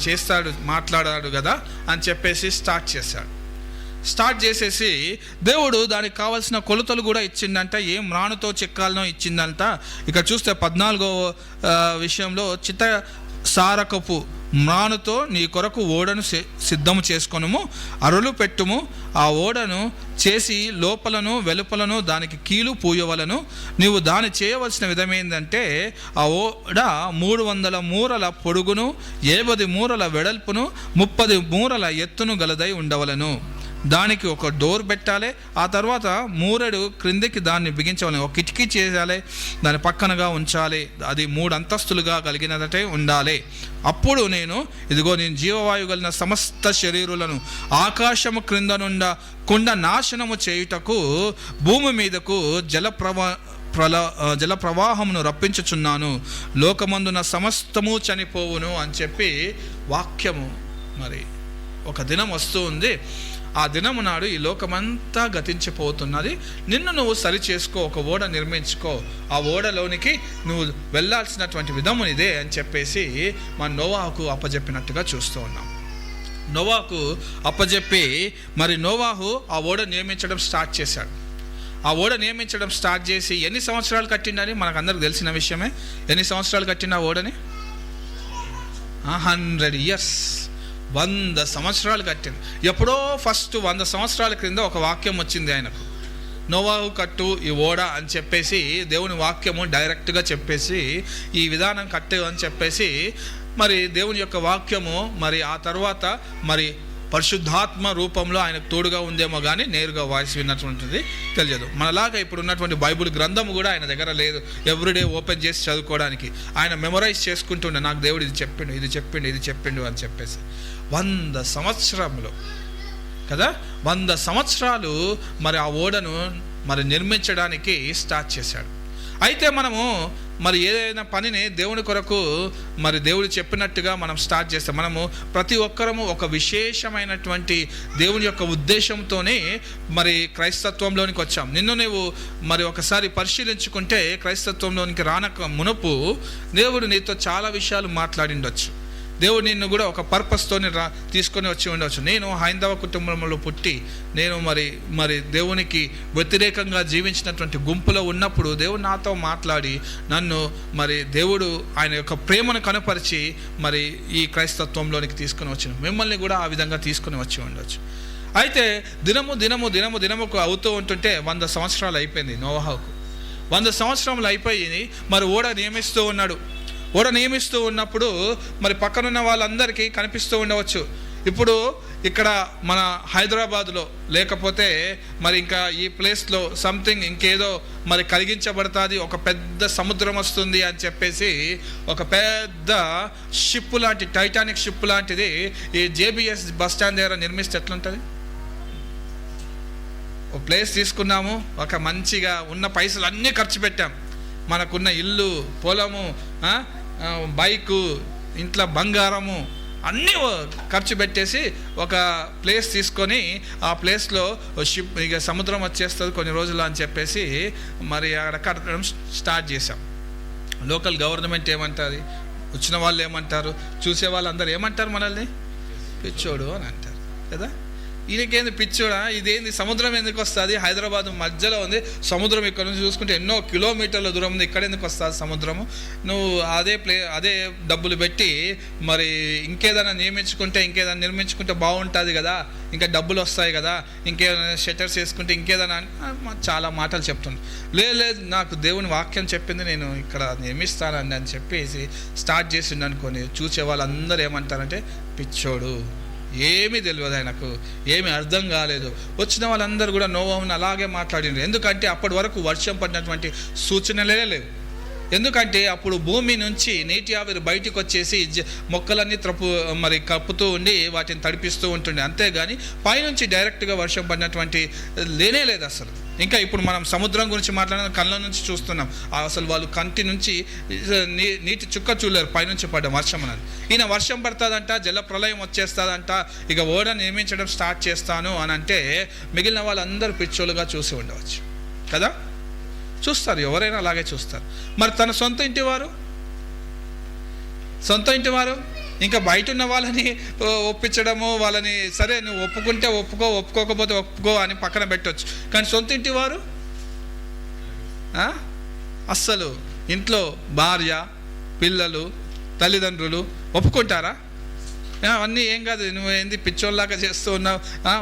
మాట్లాడాడు కదా అని చెప్పేసి స్టార్ట్ చేసేసి దేవుడు దానికి కావాల్సిన కొలతలు కూడా ఇచ్చిందంట, ఏం రాణుతో చెక్కాలనో ఇచ్చిందంట. ఇక్కడ చూస్తే 14వ విషయంలో సారకపు మ్రానుతో నీ కొరకు ఓడను సిద్ధము చేసుకొనుము, అరులు పెట్టుము, ఆ ఓడను చేసి లోపలను వెలుపలను దానికి కీలు పూయవలను. నీవు దాన్ని చేయవలసిన విధమేందంటే ఆ ఓడ 300 మూరల పొడుగును, 50 మూరల వెడల్పును, 30 మూరల ఎత్తును గలదై ఉండవలను. దానికి ఒక డోర్ పెట్టాలి, ఆ తర్వాత మూరెడు క్రిందికి దాన్ని బిగించాలి, ఒక కిటికీ చేయాలి, దాని పక్కనగా ఉంచాలి, అది 3 అంతస్తులుగా కలిగినదటే ఉండాలి. అప్పుడు నేను జీవవాయువు కలిగిన సమస్త శరీరులను ఆకాశము క్రింద నుండా కుండ నాశనము చేయుటకు భూమి మీదకు జల ప్రవాహమును రప్పించుచున్నాను, లోకమందున సమస్తము చనిపోవును అని చెప్పి వాక్యము. మరి ఒక దినం వస్తూ ఉంది, ఆ దినము నాడు ఈ లోకమంతా గతించిపోతున్నది, నిన్ను నువ్వు సరి చేసుకో, ఒక ఓడ నిర్మించుకో, ఆ ఓడలోనికి నువ్వు వెళ్ళాల్సినటువంటి విధము ఇదే అని చెప్పేసి మన నోవాహుకు అప్పజెప్పినట్టుగా చూస్తూ ఉన్నాం. నోవాహుకు అప్పజెప్పి మరి నోవాహు ఆ ఓడ నియమించడం స్టార్ట్ చేశాడు. ఆ ఓడ నియమించడం స్టార్ట్ చేసి ఎన్ని సంవత్సరాలు కట్టిండని మనకు అందరికి తెలిసిన విషయమే. ఎన్ని సంవత్సరాలు కట్టిండు ఆ ఓడని? 100 years, 100 సంవత్సరాలు కట్టింది. ఎప్పుడో ఫస్ట్ 100 సంవత్సరాల క్రింద ఒక వాక్యం వచ్చింది ఆయనకు, నోవాహు కట్టు ఈ ఓడ అని చెప్పేసి దేవుని వాక్యము డైరెక్ట్గా చెప్పేసి ఈ విధానం కట్టు అని చెప్పేసి మరి దేవుని యొక్క వాక్యము మరి ఆ తర్వాత మరి పరిశుద్ధాత్మ రూపంలో ఆయనకు తోడుగా ఉందేమో కానీ నేరుగా వాయిస్ విన్నటువంటిది తెలియదు. మనలాగా ఇప్పుడు ఉన్నటువంటి బైబుల్ గ్రంథము కూడా ఆయన దగ్గర లేదు, ఎవ్రీడే ఓపెన్ చేసి చదువుకోవడానికి. ఆయన మెమరైజ్ చేసుకుంటుండే, నాకు దేవుడు ఇది చెప్పిండు, ఇది చెప్పిండు, ఇది చెప్పిండు అని చెప్పేసి. 100 సంవత్సరంలో కదా, 100 సంవత్సరాలు మరి ఆ ఓడను మరి నిర్మించడానికి స్టార్ట్ చేశాడు. అయితే మనము మరి ఏదైనా పనిని దేవుని కొరకు మరి దేవుడు చెప్పినట్టుగా మనం స్టార్ట్ చేస్తాం. మనము ప్రతి ఒక్కరము ఒక విశేషమైనటువంటి దేవుని యొక్క ఉద్దేశంతోనే మరి క్రైస్తత్వంలోనికి వచ్చాం. నిన్ను నువ్వు మరి ఒకసారి పరిశీలించుకుంటే క్రైస్తత్వంలోనికి రానక మునుపు దేవుడు నీతో చాలా విషయాలు మాట్లాడిండొచ్చు. దేవుడు నిన్ను కూడా ఒక పర్పస్తోని తీసుకొని వచ్చి ఉండవచ్చు. నేను హైందవ కుటుంబంలో పుట్టి నేను మరి దేవునికి వ్యతిరేకంగా జీవించినటువంటి గుంపులో ఉన్నప్పుడు దేవుడు నాతో మాట్లాడి నన్ను మరి దేవుడు ఆయన యొక్క ప్రేమను కనపరిచి మరి ఈ క్రైస్తత్వంలోనికి తీసుకొని వచ్చిన మిమ్మల్ని కూడా ఆ విధంగా తీసుకొని వచ్చి ఉండవచ్చు. అయితే దినముకు అవుతూ ఉంటుంటే 100 సంవత్సరాలు అయిపోయింది నోవాహుకు. 100 సంవత్సరములు అయిపోయి మరి ఓడ నియమిస్తూ ఉన్నాడు. ఓడ నియమిస్తూ ఉన్నప్పుడు మరి పక్కనున్న వాళ్ళందరికీ కనిపిస్తూ ఉండవచ్చు. ఇప్పుడు ఇక్కడ మన హైదరాబాద్లో లేకపోతే మరి ఇంకా ఈ ప్లేస్లో సంథింగ్ ఇంకేదో మరి కలిగించబడుతుంది, ఒక పెద్ద సముద్రం వస్తుంది అని చెప్పేసి ఒక పెద్ద షిప్ లాంటి టైటానిక్ షిప్ లాంటిది ఈ JBS బస్ స్టాండ్ దగ్గర నిర్మిస్తే ఎట్లుంటుంది? ఒక ప్లేస్ తీసుకున్నాము, ఒక మంచిగా ఉన్న పైసలు అన్నీ ఖర్చు పెట్టాం, మనకున్న ఇల్లు, పొలము, బైకు, ఇంట్లో బంగారము అన్నీ ఖర్చు పెట్టేసి ఒక ప్లేస్ తీసుకొని ఆ ప్లేస్లో షిప్ ఇక సముద్రం వచ్చేస్తుంది కొన్ని రోజులు అని చెప్పేసి మరి అక్కడ కట్టడం స్టార్ట్ చేసాం. లోకల్ గవర్నమెంట్ ఏమంటుంది, వచ్చిన వాళ్ళు ఏమంటారు, చూసే వాళ్ళందరూ ఏమంటారు, మనల్ని పిచ్చోడు అని అంటారు కదా. ఈయనకేంది పిచ్చోడా, ఇదేంది, సముద్రం ఎందుకు వస్తుంది, హైదరాబాద్ మధ్యలో ఉంది సముద్రం, ఇక్కడ నుంచి చూసుకుంటే ఎన్నో కిలోమీటర్ల దూరం ఉంది, ఇక్కడ ఎందుకు వస్తుంది సముద్రము, నువ్వు అదే డబ్బులు పెట్టి మరి ఇంకేదైనా నిర్మించుకుంటే బాగుంటుంది కదా, ఇంకా డబ్బులు వస్తాయి కదా, ఇంకేదైనా షట్టర్స్ వేసుకుంటే ఇంకేదైనా చాలా మాటలు చెప్తుంది. లేదు నాకు దేవుని వాక్యం చెప్పింది, నేను ఇక్కడ నిర్మిస్తానండి అని చెప్పేసి స్టార్ట్ చేసిండు అనుకోని చూసే వాళ్ళందరూ ఏమంటారంటే పిచ్చోడు, ఏమీ తెలియదు, ఆయనకు ఏమీ అర్థం కాలేదు. వచ్చిన వాళ్ళందరూ కూడా నోవాహుని అలాగే మాట్లాడినారు. ఎందుకంటే అప్పటి వరకు వర్షం పడినటువంటి సూచనలే లేవు. ఎందుకంటే అప్పుడు భూమి నుంచి నీటి ఆవిరి బయటికి వచ్చేసి మొక్కలన్నీ కప్పుతూ ఉండి వాటిని తడిపిస్తూ ఉంటుండే, అంతేగాని పైనుంచి డైరెక్ట్గా వర్షం పడినటువంటి లేనే లేదు అసలు. ఇంకా ఇప్పుడు మనం సముద్రం గురించి మాట్లాడిన కళ్ళ నుంచి చూస్తున్నాం, అసలు వాళ్ళు కంటి నుంచి నీటి చుక్క చూడలేరు పైనుంచి పడ్డ వర్షం అన్నది. ఈయన వర్షం పడుతుందంట, జల ప్రళయం వచ్చేస్తుందంట, ఇక ఓడ నిర్మించడం స్టార్ట్ చేస్తాను అని అంటే మిగిలిన వాళ్ళందరూ పిచ్చోలుగా చూసి ఉండవచ్చు కదా, చూస్తారు, ఎవరైనా అలాగే చూస్తారు. మరి తన సొంత ఇంటి వారు ఇంకా బయట ఉన్న వాళ్ళని ఒప్పించడము, వాళ్ళని సరే నువ్వు ఒప్పుకుంటే ఒప్పుకోకపోతే ఒప్పుకో అని పక్కన పెట్టవచ్చు. కానీ సొంత ఇంటి వారు అస్సలు ఇంట్లో భార్య, పిల్లలు, తల్లిదండ్రులు ఒప్పుకుంటారా? అవన్నీ ఏం కాదు, నువ్వు ఏంది పిచ్చోళ్ళలాగా చేస్తూ ఉన్నావు,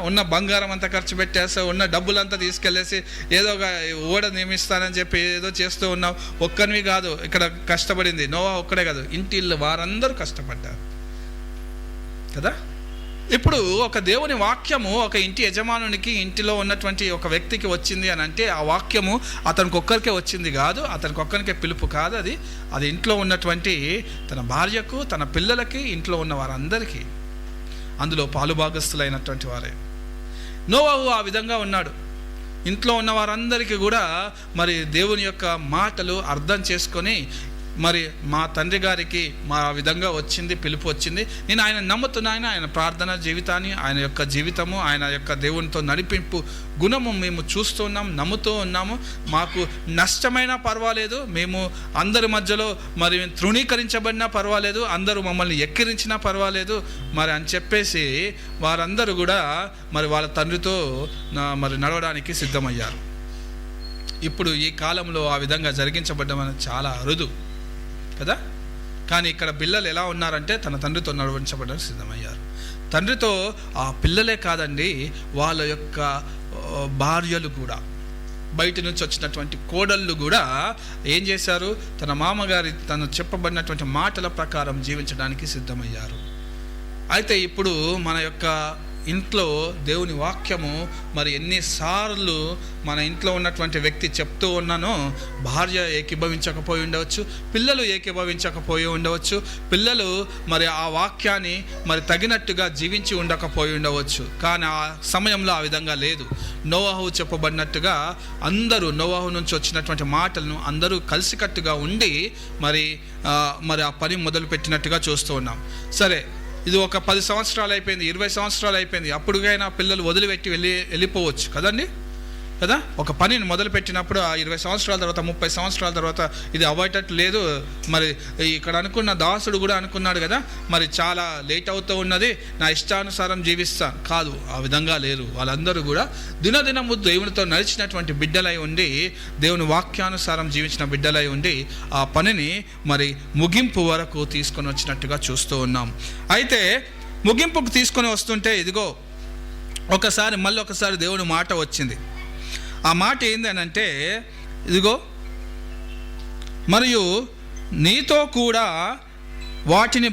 ఉన్న బంగారం అంతా ఖర్చు పెట్టేస్తావు, ఉన్న డబ్బులంతా తీసుకెళ్ళేసి ఏదో ఒక ఓడ నియమిస్తానని చెప్పి ఏదో చేస్తూ ఉన్నావు. ఒక్కరివి కాదు ఇక్కడ కష్టపడింది, నోవా ఒక్కడే కాదు, ఇంటి ఇల్లు వారందరూ కష్టపడ్డారు కదా. ఇప్పుడు ఒక దేవుని వాక్యము ఒక ఇంటి యజమానునికి, ఇంటిలో ఉన్నటువంటి ఒక వ్యక్తికి వచ్చింది అని అంటే ఆ వాక్యము అతనికి ఒక్కరికే వచ్చింది కాదు, అతనికి ఒక్కరికే పిలుపు కాదు. అది ఇంట్లో ఉన్నటువంటి తన భార్యకు, తన పిల్లలకి, ఇంట్లో ఉన్న వారందరికీ, అందులో పాలుభాగస్తులైనటువంటి వారే. నోవాహు ఆ విధంగా ఉన్నాడు. ఇంట్లో ఉన్న వారందరికీ కూడా మరి దేవుని యొక్క మాటలు అర్థం చేసుకొని, మరి మా తండ్రి గారికి మా విధంగా వచ్చింది, పిలుపు వచ్చింది, నేను ఆయన నమ్ముతున్నాను, ఆయన ప్రార్థన జీవితాన్ని, ఆయన యొక్క జీవితము, ఆయన యొక్క దేవునితో నడిపింపు గుణము మేము చూస్తూ ఉన్నాము, నమ్ముతూ ఉన్నాము. మాకు నష్టమైనా పర్వాలేదు, మేము అందరి మధ్యలో మరి తృణీకరించబడినా పర్వాలేదు, అందరూ మమ్మల్ని ఎక్కిరించినా పర్వాలేదు మరి అని చెప్పేసి వారందరూ కూడా మరి వాళ్ళ తండ్రితో మరి నడవడానికి సిద్ధమయ్యారు. ఇప్పుడు ఈ కాలంలో ఆ విధంగా జరిగించబడ్డం అనేది చాలా అరుదు కదా. కానీ ఇక్కడ పిల్లలు ఎలా ఉన్నారంటే తన తండ్రితో నడవించబడడానికి సిద్ధమయ్యారు. తండ్రితో ఆ పిల్లలే కాదండి, వాళ్ళ యొక్క భార్యలు కూడా, బయట నుంచి వచ్చినటువంటి కోడళ్ళు కూడా ఏం చేశారు, తన మామగారి తను చెప్పబడినటువంటి మాటల ప్రకారం జీవించడానికి సిద్ధమయ్యారు. అయితే ఇప్పుడు మన యొక్క ఇంట్లో దేవుని వాక్యము మరి ఎన్నిసార్లు మన ఇంట్లో ఉన్నటువంటి వ్యక్తి చెప్తూ ఉన్నానో, భార్య ఏకీభవించకపోయి ఉండవచ్చు, పిల్లలు ఏకీభవించకపోయి ఉండవచ్చు, పిల్లలు మరి ఆ వాక్యాన్ని మరి తగినట్టుగా జీవించి ఉండకపోయి ఉండవచ్చు. కానీ ఆ సమయంలో ఆ విధంగా లేదు. నోవాహు చెప్పబడినట్టుగా అందరూ, నోవాహు నుంచి వచ్చినటువంటి మాటలను అందరూ కలిసికట్టుగా ఉండి మరి ఆ పని మొదలుపెట్టినట్టుగా చూస్తూ ఉన్నాం. సరే, ఇది ఒక 10 సంవత్సరాలు అయిపోయింది, 20 సంవత్సరాలు అయిపోయింది, అప్పుడుగైనా పిల్లలు వదిలిపెట్టి వెళ్ళిపోవచ్చు కదండి కదా. ఒక పనిని మొదలుపెట్టినప్పుడు ఆ 20 సంవత్సరాల తర్వాత, 30 సంవత్సరాల తర్వాత ఇది అవ్వేటట్టు లేదు. మరి ఇక్కడ అనుకున్న దాసుడు కూడా అనుకున్నాడు కదా, మరి చాలా లేట్ అవుతూ ఉన్నది, నా ఇష్టానుసారం జీవిస్తాను. కాదు, ఆ విధంగా లేరు. వాళ్ళందరూ కూడా దినదినము దేవునితో నడిచినటువంటి బిడ్డలై ఉండి, దేవుని వాక్యానుసారం జీవించిన బిడ్డలై ఉండి ఆ పనిని మరి ముగింపు వరకు తీసుకొని వచ్చినట్టుగా చూస్తూ ఉన్నాం. అయితే ముగింపుకు తీసుకొని వస్తుంటే ఇదిగో మళ్ళీ ఒకసారి దేవుని మాట వచ్చింది. ఆ మాట ఏందనంటే, ఇదిగో మరియు నీతో కూడా వాటిని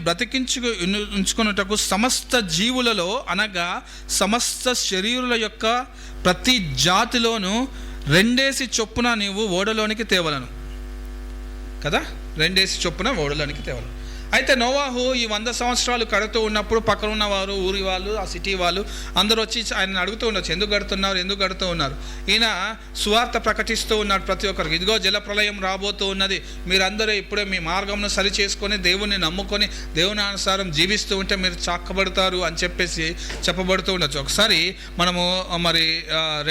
ఉంచుకొనుటకు సమస్త జీవులలో, అనగా సమస్త శరీరుల యొక్క ప్రతి జాతిలోనూ 2 చొప్పున నీవు ఓడలోనికి తేవలను కదా. 2 చొప్పున ఓడలోనికి తేవలను. అయితే నోవాహు ఈ 100 సంవత్సరాలు కడుతూ ఉన్నప్పుడు పక్కన ఉన్నవారు, ఊరి వాళ్ళు, ఆ సిటీ వాళ్ళు అందరూ వచ్చి ఆయన అడుగుతూ ఉండొచ్చు, ఎందుకు కడుతూ ఉన్నారు. ఈయన సువార్త ప్రకటిస్తూ ఉన్నాడు ప్రతి ఒక్కరికి, ఇదిగో జలప్రలయం రాబోతూ ఉన్నది, మీరందరూ ఇప్పుడే మీ మార్గంను సరి చేసుకొని దేవుణ్ణి నమ్ముకొని దేవుని అనుసారం జీవిస్తూ ఉంటే మీరు చాక్కబడతారు అని చెప్పేసి చెప్పబడుతూ ఉండొచ్చు. ఒకసారి మనము మరి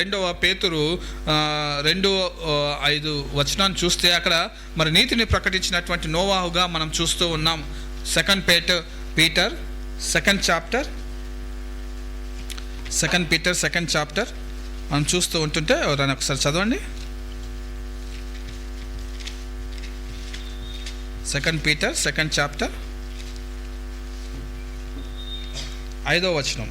2 పేతురు 2:5 వచనాన్ని చూస్తే అక్కడ మరి నీతిని ప్రకటించినటువంటి నోవాహుగా మనం చూస్తూ ఉన్నాం. 2 Peter 2nd chapter మనం చూస్తూ ఉంటుంటే ఎవరైనా ఒకసారి చదవండి. 2 Peter 2nd chapter 5వ వచనం.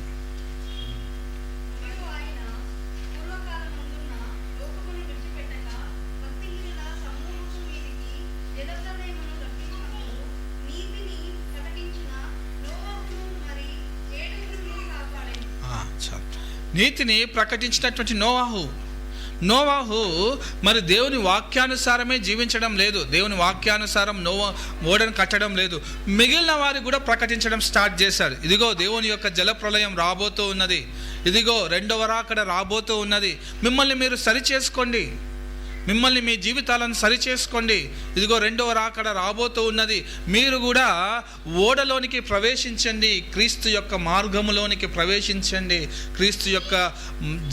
నీతిని ప్రకటించినటువంటి నోవాహు మరి దేవుని వాక్యానుసారమే జీవించడం లేదు, దేవుని వాక్యానుసారం ఓడను కట్టడం లేదు. మిగిలిన వారికి కూడా ప్రకటించడం స్టార్ట్ చేశాడు. ఇదిగో దేవుని యొక్క జలప్రలయం రాబోతూ ఉన్నది, ఇదిగో 2వ రాకడ రాబోతూ ఉన్నది, మిమ్మల్ని మీరు సరిచేసుకోండి, మిమ్మల్ని మీ జీవితాలను సరిచేసుకోండి, ఇదిగో 2వ రాకడ రాబోతూ ఉన్నది, మీరు కూడా ఓడలోనికి ప్రవేశించండి, క్రీస్తు యొక్క మార్గములోనికి ప్రవేశించండి, క్రీస్తు యొక్క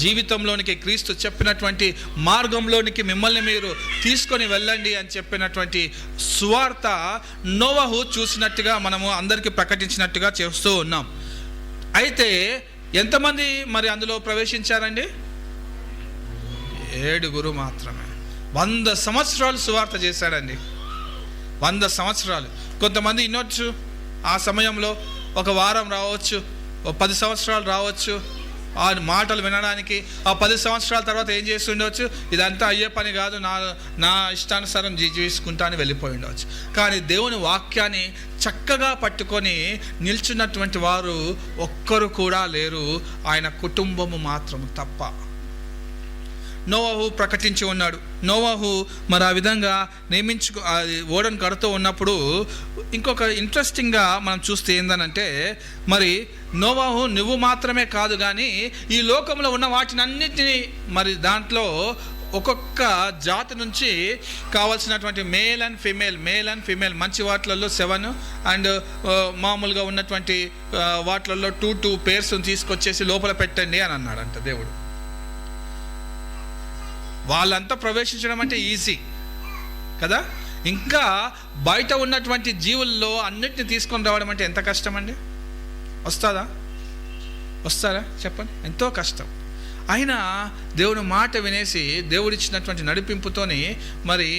జీవితంలోనికి, క్రీస్తు చెప్పినటువంటి మార్గంలోనికి మిమ్మల్ని మీరు తీసుకొని వెళ్ళండి అని చెప్పినటువంటి సువార్త నోవాహు చూసినట్టుగా మనము అందరికీ ప్రకటించినట్టుగా చేస్తూ ఉన్నాం. అయితే ఎంతమంది మరి అందులో ప్రవేశించారండి? 7 మాత్రమే. 100 సంవత్సరాలు సువార్త చేశాడండి. 100 సంవత్సరాలు. కొంతమంది ఇన్నొచ్చు, ఆ సమయంలో 1 వారం రావచ్చు, 10 సంవత్సరాలు రావచ్చు, ఆ మాటలు వినడానికి ఆ 10 సంవత్సరాల తర్వాత ఏం చేసి ఉండవచ్చు, ఇదంతా అయ్యే పని కాదు, నా ఇష్టానుసారం జీవించుకుంటా అని వెళ్ళిపోయి ఉండవచ్చు. కానీ దేవుని వాక్యాన్ని చక్కగా పట్టుకొని నిల్చున్నటువంటి వారు ఒక్కరు కూడా లేరు, ఆయన కుటుంబము మాత్రము తప్ప. నోవాహు ప్రకటించి ఉన్నాడు. నోవాహు మరి ఆ విధంగా ఓడను కడుతూ ఉన్నప్పుడు ఇంకొక ఇంట్రెస్టింగ్గా మనం చూస్తే ఏందనంటే, మరి నోవాహు నువ్వు మాత్రమే కాదు కానీ ఈ లోకంలో ఉన్న వాటిని అన్నిటినీ మరి దాంట్లో ఒక్కొక్క జాతి నుంచి కావాల్సినటువంటి మేల్ అండ్ ఫిమేల్ మంచి వాటిలలో 7 అండ్ మామూలుగా ఉన్నటువంటి వాటిలలో 2 పేర్స్ని తీసుకొచ్చేసి లోపల పెట్టండి అని అన్నాడంట దేవుడు. వాళ్ళంతా ప్రవేశించడం అంటే ఈజీ కదా, ఇంకా బయట ఉన్నటువంటి జీవుల్లో అన్నిటిని తీసుకొని రావడం అంటే ఎంత కష్టం అండి. వస్తారా చెప్పండి, ఎంతో కష్టం. అయినా దేవుని మాట వినేసి దేవుడిచ్చినటువంటి నడిపింపుతోని మరి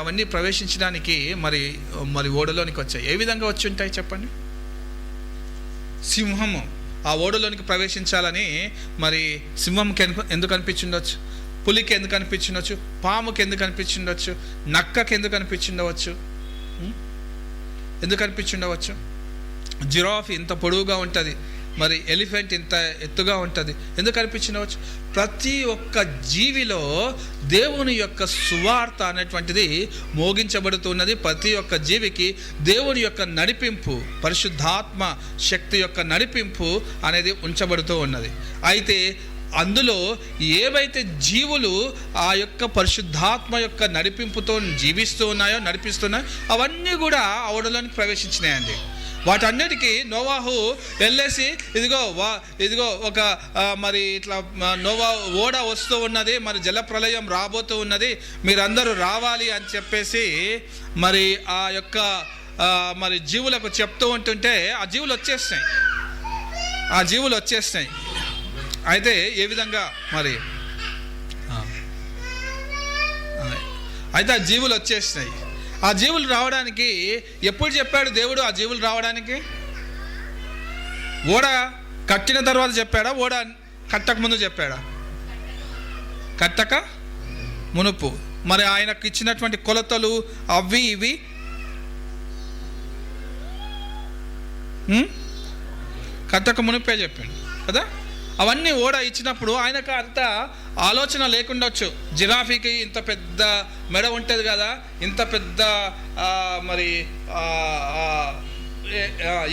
అవన్నీ ప్రవేశించడానికి మరి ఓడలోనికి వచ్చాయి. ఏ విధంగా వచ్చి ఉంటాయి చెప్పండి. సింహము ఆ ఓడలోనికి ప్రవేశించాలని మరి సింహంకి ఎందుకు అనిపించిండొచ్చు, పులికి ఎందుకు అనిపించిండొచ్చు, పాముకి ఎందుకు అనిపించిండొచ్చు, నక్కకి ఎందుకు అనిపించిండవచ్చు, ఎందుకు అనిపించిండవచ్చు. జిరాఫీ ఇంత పొడవుగా ఉంటుంది, మరి ఎలిఫెంట్ ఇంత ఎత్తుగా ఉంటుంది, ఎందుకు అనిపించిండవచ్చు. ప్రతి ఒక్క జీవిలో దేవుని యొక్క సువార్త అనేటువంటిది మోగించబడుతున్నది. ప్రతి ఒక్క జీవికి దేవుని యొక్క నడిపింపు, పరిశుద్ధాత్మ శక్తి యొక్క నడిపింపు అనేది ఉంచబడుతూ ఉన్నది. అయితే అందులో ఏవైతే జీవులు ఆ యొక్క పరిశుద్ధాత్మ యొక్క నడిపింపుతో జీవిస్తూ ఉన్నాయో, నడిపిస్తున్నాయో, అవన్నీ కూడా ఆ ఓడలోనికి ప్రవేశించినాయండి. వాటన్నిటికీ నోవాహు వెళ్ళేసి ఇదిగో ఒక మరి ఇట్లా ఓడ వస్తూ ఉన్నది, మరి జలప్రలయం రాబోతూ ఉన్నది, మీరందరూ రావాలి అని చెప్పేసి మరి ఆ యొక్క మరి జీవులకు చెప్తూ ఉంటుంటే ఆ జీవులు వచ్చేస్తాయి. అయితే ఏ విధంగా మరి అయితే ఆ జీవులు వచ్చేసినాయి. ఆ జీవులు రావడానికి ఎప్పుడు చెప్పాడు దేవుడు? ఆ జీవులు రావడానికి ఓడ కట్టిన తర్వాత చెప్పాడా, ఓడ కట్టక ముందు చెప్పాడా? కట్టక మునుపు. మరి ఆయనకు ఇచ్చినటువంటి కొలతలు అవి ఇవి కట్టక మునుపే చెప్పాడు కదా. అవన్నీ ఓడ ఇచ్చినప్పుడు ఆయనకు అంత ఆలోచన లేకుండొచ్చు. జిరాఫీకి ఇంత పెద్ద మెడ ఉంటుంది కదా, ఇంత పెద్ద మరి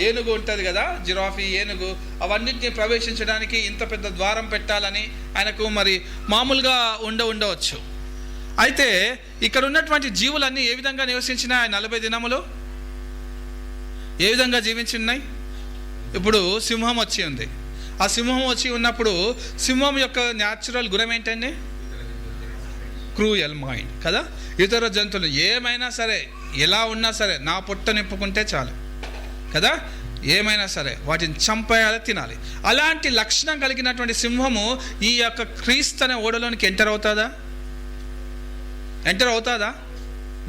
ఏనుగు ఉంటుంది కదా, జిరాఫీ ఏనుగు, అవన్నిటిని ప్రవేశించడానికి ఇంత పెద్ద ద్వారం పెట్టాలని ఆయనకు మరి మామూలుగా ఉండవచ్చు. అయితే ఇక్కడ ఉన్నటువంటి జీవులన్నీ ఏ విధంగా నివసించినాయి 40 దినములు? ఏ విధంగా జీవించున్నాయి? ఇప్పుడు సింహం వచ్చి ఉంది. ఆ సింహం వచ్చి ఉన్నప్పుడు సింహం యొక్క న్యాచురల్ గుణం ఏంటండి? క్రూయల్ మైండ్ కదా. ఇతర జంతువులు ఏమైనా సరే, ఎలా ఉన్నా సరే, నా పొట్ట నింపుకుంటే చాలు కదా, ఏమైనా సరే వాటిని చంపేయాలి, తినాలి. అలాంటి లక్షణం కలిగినటువంటి సింహము ఈ యొక్క క్రీస్తు అనే ఓడలోనికి ఎంటర్ అవుతుందా?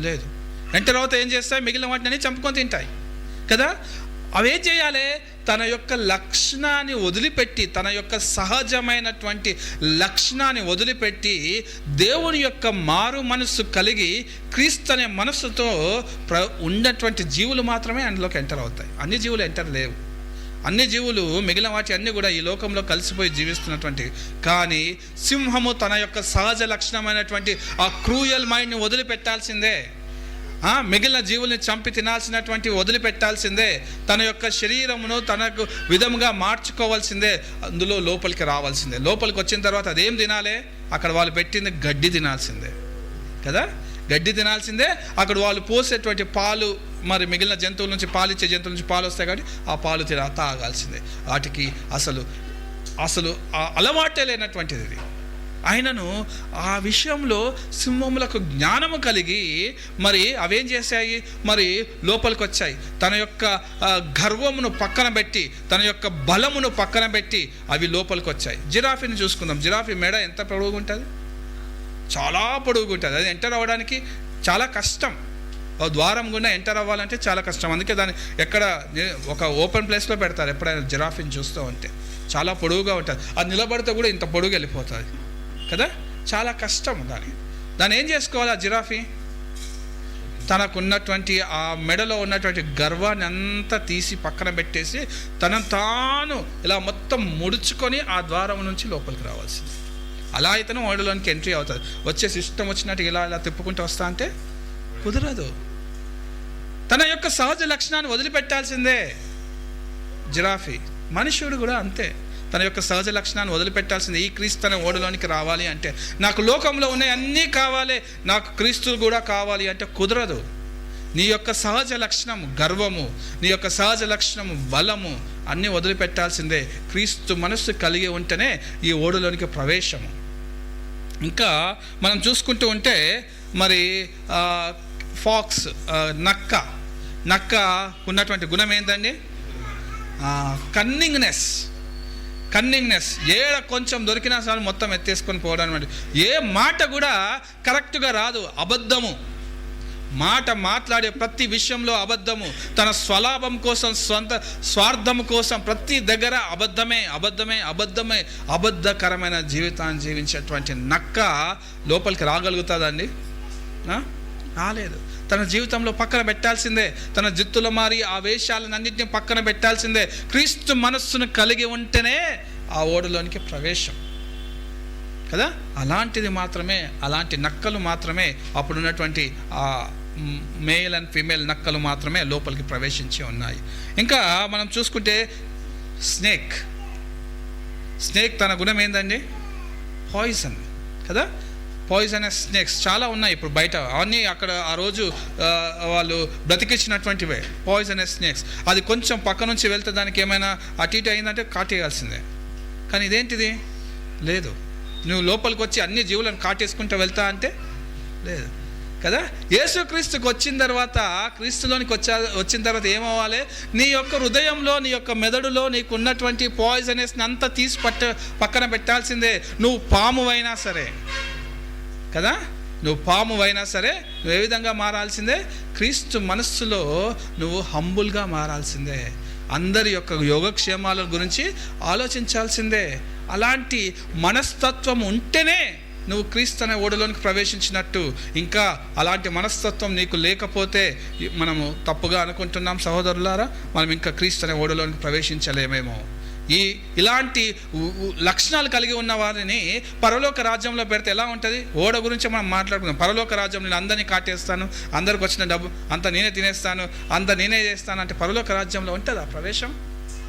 లేదు. ఎంటర్ అవుతా ఏం చేస్తాయి? మిగిలిన వాటిని చంపుకొని తింటాయి కదా. అవేం చేయాలి? తన యొక్క లక్షణాన్ని వదిలిపెట్టి, తన యొక్క సహజమైనటువంటి లక్షణాన్ని వదిలిపెట్టి దేవుని యొక్క మారు మనస్సు కలిగి క్రీస్తు అనే మనస్సుతో ఉన్నటువంటి జీవులు మాత్రమే అందులోకి ఎంటర్ అవుతాయి. అన్ని జీవులు ఎంటర్ లేవు. అన్ని జీవులు మిగిలిన వాటి అన్నీ కూడా ఈ లోకంలో కలిసిపోయి జీవిస్తున్నటువంటి. కానీ సింహము తన యొక్క సహజ లక్షణమైనటువంటి ఆ క్రూయల్ మైండ్ని వదిలిపెట్టాల్సిందే. మిగిలిన జీవుల్ని చంపి తినాల్సినటువంటి వదిలిపెట్టాల్సిందే. తన యొక్క శరీరమును తనకు విధముగా మార్చుకోవాల్సిందే. అందులో లోపలికి రావాల్సిందే. లోపలికి వచ్చిన తర్వాత అదేం తినాలి? అక్కడ వాళ్ళు పెట్టింది గడ్డి తినాల్సిందే కదా. గడ్డి తినాల్సిందే. అక్కడ వాళ్ళు పోసేటువంటి పాలు, మరి మిగిలిన జంతువుల నుంచి పాలిచ్చే జంతువుల నుంచి పాలు వస్తాయి కాబట్టి ఆ పాలు తాగాల్సిందే. వాటికి అసలు అలవాటే లేనటువంటిది ఇది. ఆయనను ఆ విషయంలో సింహములకు జ్ఞానము కలిగి మరి అవేం చేశాయి? మరి లోపలికి వచ్చాయి. తన యొక్క గర్వమును పక్కన పెట్టి, తన యొక్క బలమును పక్కన పెట్టి అవి లోపలికి వచ్చాయి. జిరాఫీని చూసుకుందాం. జిరాఫీ మెడ ఎంత పొడవుగా ఉంటుంది? చాలా పొడవుగా ఉంటుంది. అది ఎంటర్ అవ్వడానికి చాలా కష్టం ద్వారం గుండా ఎంటర్ అవ్వాలంటే చాలా కష్టం. అందుకే దాన్ని ఎక్కడ ఒక ఓపెన్ ప్లేస్లో పెడతారు. ఎప్పుడైనా జిరాఫీని చూస్తూ ఉంటే చాలా పొడుగుగా ఉంటుంది. అది నిలబడితే కూడా ఇంత పొడుగు వెళ్ళిపోతుంది కదా, చాలా కష్టం. దాన్ని ఏం చేసుకోవాలి? ఆ జిరాఫీ తనకున్నటువంటి ఆ మెడలో ఉన్నటువంటి గర్వాన్ని అంతా తీసి పక్కన పెట్టేసి తనను తాను ఇలా మొత్తం ముడుచుకొని ఆ ద్వారం నుంచి లోపలికి రావాల్సింది. అలా అయితేనే ఓడలోనికి ఎంట్రీ అవుతుంది. వచ్చేసి ఇష్టం వచ్చినట్టు ఇలా ఇలా తిప్పుకుంటూ వస్తా అంటే కుదరదు. తన యొక్క సహజ లక్షణాన్ని వదిలిపెట్టాల్సిందే జిరాఫీ. మనుష్యుడు కూడా అంతే, తన యొక్క సహజ లక్షణాన్ని వదిలిపెట్టాల్సిందే. ఈ క్రీస్తు అనే ఓడలోనికి రావాలి అంటే, నాకు లోకంలో ఉన్నాయి అన్నీ కావాలి, నాకు క్రీస్తులు కూడా కావాలి అంటే కుదరదు. నీ యొక్క సహజ లక్షణము గర్వము, నీ యొక్క సహజ లక్షణము బలము అన్నీ వదిలిపెట్టాల్సిందే. క్రీస్తు మనస్సు కలిగి ఉంటేనే ఈ ఓడలోనికి ప్రవేశము. ఇంకా మనం చూసుకుంటూ ఉంటే మరి ఫాక్స్, నక్క ఉన్నటువంటి గుణం ఏంటండి? కన్నింగ్నెస్. ఏడ కొంచెం దొరికినా సరే మొత్తం ఎత్తేసుకొని పోవడం అనమాట. ఏ మాట కూడా కరెక్ట్గా రాదు, అబద్ధము. మాట్లాడే ప్రతి విషయంలో అబద్ధము. తన స్వలాభం కోసం, స్వంత స్వార్థం కోసం ప్రతి దగ్గర అబద్ధమే. అబద్ధకరమైన జీవితాన్ని జీవించేటువంటి నక్క లోపలికి రాగలుగుతుందండి? రాలేదు. తన జీవితంలో పక్కన పెట్టాల్సిందే. తన జిత్తుల మారి ఆ వేషాలన్నింటినీ పక్కన పెట్టాల్సిందే. క్రీస్తు మనస్సును కలిగి ఉంటేనే ఆ ఓడలోనికి ప్రవేశం కదా. అలాంటి నక్కలు మాత్రమే, అప్పుడున్నటువంటి ఆ మేల్ అండ్ ఫీమేల్ నక్కలు మాత్రమే లోపలికి ప్రవేశించి ఉన్నాయి. ఇంకా మనం చూసుకుంటే స్నేక్ తన గుణం ఏందండి? పాయిజన్ కదా. పాయిజనస్ స్నేక్స్ చాలా ఉన్నాయి ఇప్పుడు బయట. అవన్నీ అక్కడ ఆ రోజు వాళ్ళు బ్రతికించినటువంటివే పాయిజనస్ స్నేక్స్. అది కొంచెం పక్క నుంచి వెళ్తే దానికి ఏమైనా అటు ఇటు అయిందంటే కాటేయాల్సిందే. కానీ ఇదేంటిది? లేదు. నువ్వు లోపలికి వచ్చి అన్ని జీవులను కాటేసుకుంటూ వెళ్తా అంటే లేదు కదా. యేసుక్రీస్తుకి వచ్చిన తర్వాత, క్రీస్తులోనికి వచ్చిన తర్వాత ఏమవ్వాలి? నీ యొక్క హృదయంలో, నీ యొక్క మెదడులో నీకు ఉన్నటువంటి పాయిజనస్ని అంతా తీసి పక్కన పెట్టాల్సిందే. నువ్వు పామువైనా సరే కదా, నువ్వు ఏ విధంగా మారాల్సిందే? క్రీస్తు మనస్సులో నువ్వు హంబుల్గా మారాల్సిందే. అందరి యొక్క యోగక్షేమాల గురించి ఆలోచించాల్సిందే. అలాంటి మనస్తత్వం ఉంటేనే నువ్వు క్రీస్తు అనే ఓడలోనికి ప్రవేశించినట్టు. ఇంకా అలాంటి మనస్తత్వం నీకు లేకపోతే మనము తప్పుగా అనుకుంటున్నాం సహోదరులారా. మనం ఇంకా క్రీస్తు అనే ఓడలోనికి ప్రవేశించలేమేమో. ఇలాంటి లక్షణాలు కలిగి ఉన్న వారిని పరలోక రాజ్యంలో పెడితే ఎలా ఉంటుంది? ఓడ గురించి మనం మాట్లాడుకుందాం. పరలోక రాజ్యం నేను అందరినీ కాటేస్తాను, అందరికి వచ్చిన డబ్బు అంతా నేనే తినేస్తాను, అంతా నేనే చేస్తాను అంటే పరలోక రాజ్యంలో ఉంటుందా ప్రవేశం?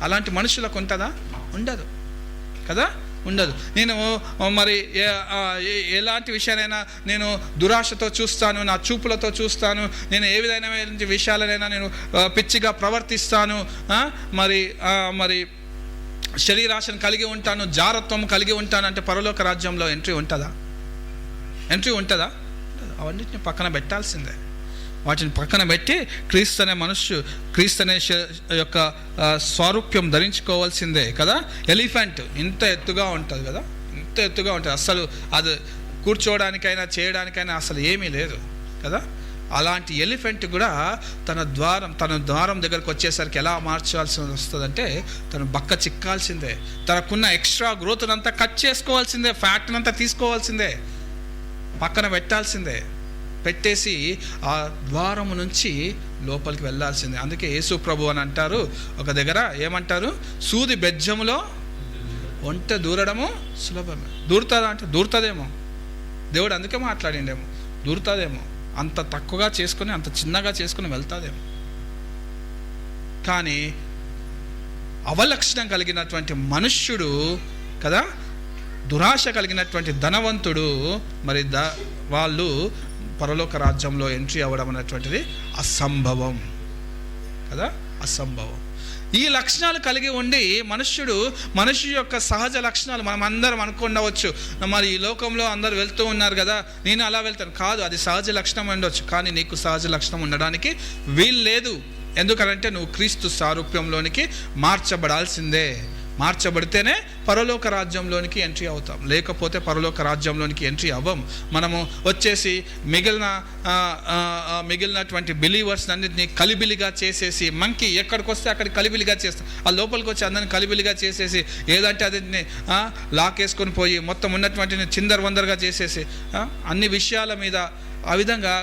అలాంటి మనుషులకు ఉంటుందా? ఉండదు కదా, ఉండదు. నేను మరి ఎలాంటి విషయాలైనా నేను దురాశతో చూస్తాను, నా చూపులతో చూస్తాను, నేను ఏ విధమైన విషయాలనైనా నేను పిచ్చిగా ప్రవర్తిస్తాను, మరి శరీరాశను కలిగి ఉంటాను, జారత్వం కలిగి ఉంటాను అంటే పరలోక రాజ్యంలో ఎంట్రీ ఉంటుందా? అవన్నిటిని పక్కన పెట్టాల్సిందే. వాటిని పక్కన పెట్టి క్రీస్తు అనే యొక్క స్వారూప్యం ధరించుకోవాల్సిందే కదా. ఎలిఫెంట్ ఇంత ఎత్తుగా ఉంటుంది కదా, అస్సలు అది కూర్చోవడానికైనా చేయడానికైనా అసలు ఏమీ లేదు కదా. అలాంటి ఎలిఫెంట్ కూడా తన ద్వారం దగ్గరకు వచ్చేసరికి ఎలా మార్చాల్సి వస్తుందంటే, తను బక్క చిక్కాల్సిందే, తనకున్న ఎక్స్ట్రా గ్రోత్ అంతా కట్ చేసుకోవాల్సిందే, ఫ్యాట్నంతా తీసుకోవాల్సిందే, పక్కన పెట్టేసి ఆ ద్వారము నుంచి లోపలికి వెళ్ళాల్సిందే. అందుకే యేసు ప్రభు అని అంటారు ఒక దగ్గర, ఏమంటారు? సూది బెజ్జములో ఒంటె దూరడము సులభమే. దూరుతుందా అంటే దూరుతుందేమో, దేవుడు అందుకే మాట్లాడిండేమో, దూరుతుందేమో, అంత తక్కువగా చేసుకుని అంత చిన్నగా చేసుకుని వెళ్తాదేమో. కానీ అవలక్షణం కలిగినటువంటి మనుష్యుడు కదా, దురాశ కలిగినటువంటి ధనవంతుడు, మరి వాళ్ళు పరలోక రాజ్యంలో ఎంట్రీ అవ్వడం అనేటువంటిది అసంభవం కదా, అసంభవం. ఈ లక్షణాలు కలిగి ఉండి మనుష్యు యొక్క సహజ లక్షణాలు మనం అందరం అనుకుండవచ్చు. మరి ఈ లోకంలో అందరు వెళ్తూ ఉన్నారు కదా, నేను అలా వెళ్తాను కాదు, అది సహజ లక్షణం ఉండొచ్చు, కానీ నీకు సహజ లక్షణం ఉండడానికి వీలు లేదు. ఎందుకంటే నువ్వు క్రీస్తు సారూప్యంలోనికి మార్చబడాల్సిందే. మార్చబడితేనే పరలోక రాజ్యంలోనికి ఎంట్రీ అవుతాం, లేకపోతే పరలోక రాజ్యంలోనికి ఎంట్రీ అవ్వం. మనము వచ్చేసి మిగిలినటువంటి బిలీవర్స్ అన్నింటినీ కలిబిలిగా చేసేసి, మంకీ ఎక్కడికి వస్తే అక్కడికి కలిబిలిగా చేస్తాం, ఆ లోపలికి వచ్చి అందరిని కలిబిలిగా చేసేసి ఏదంటే అదిని లాకేసుకొని పోయి మొత్తం ఉన్నటువంటి చిందరవందరగా చేసేసి అన్ని విషయాల మీద ఆ విధంగా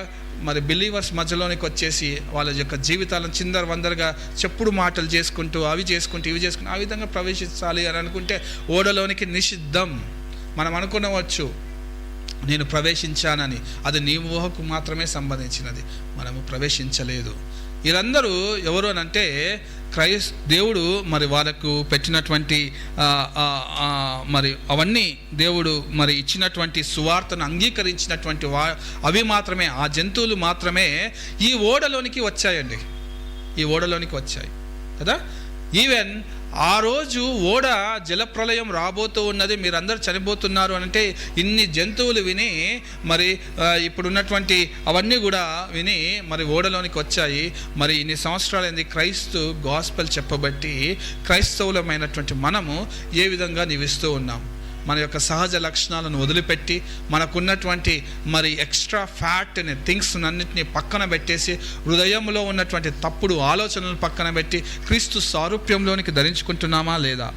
మరి బిలీవర్స్ మధ్యలోనికి వచ్చేసి వాళ్ళ యొక్క జీవితాలను చిందరవందరగా చెప్పుడు మాటలు చేసుకుంటూ ఇవి చేసుకుంటూ ఆ విధంగా ప్రవేశించాలి అని అనుకుంటే ఓడలోనికి నిషిద్ధం. మనం అనుకునవచ్చు నేను ప్రవేశించానని, అది నీ ఊహకు మాత్రమే సంబంధించినది, మనము ప్రవేశించలేదు. వీళ్ళందరూ ఎవరు అని అంటే దేవుడు మరి వాళ్ళకు పెట్టినటువంటి మరి అవన్నీ దేవుడు మరి ఇచ్చినటువంటి సువార్తను అంగీకరించినటువంటి అవి మాత్రమే, ఆ జంతువులు మాత్రమే ఈ ఓడలోనికి వచ్చాయండి, ఈ ఓడలోనికి వచ్చాయి కదా. ఈవెన్ ఆ రోజు ఓడ జలప్రలయం రాబోతూ ఉన్నది, మీరందరూ చనిపోతున్నారు అంటే ఇన్ని జంతువులు విని మరి ఇప్పుడున్నటువంటి అవన్నీ కూడా విని మరి ఓడలోనికి వచ్చాయి. మరి ఇన్ని సంవత్సరాలైంది క్రైస్తు గాస్పెల్ చెప్పబట్టి క్రైస్తవులమైనటువంటి మనము ఏ విధంగా నివిస్తూ ఉన్నాం. మన యొక్క సహజ లక్షణాలను వదిలిపెట్టి మనకున్నటువంటి మరి ఎక్స్ట్రా ఫ్యాట్ని థింగ్స్ అన్నింటినీ పక్కన పెట్టేసి హృదయంలో ఉన్నటువంటి తప్పుడు ఆలోచనలు పక్కన పెట్టి క్రీస్తు సారూప్యంలోనికి ధరించుకుంటున్నామా లేదా?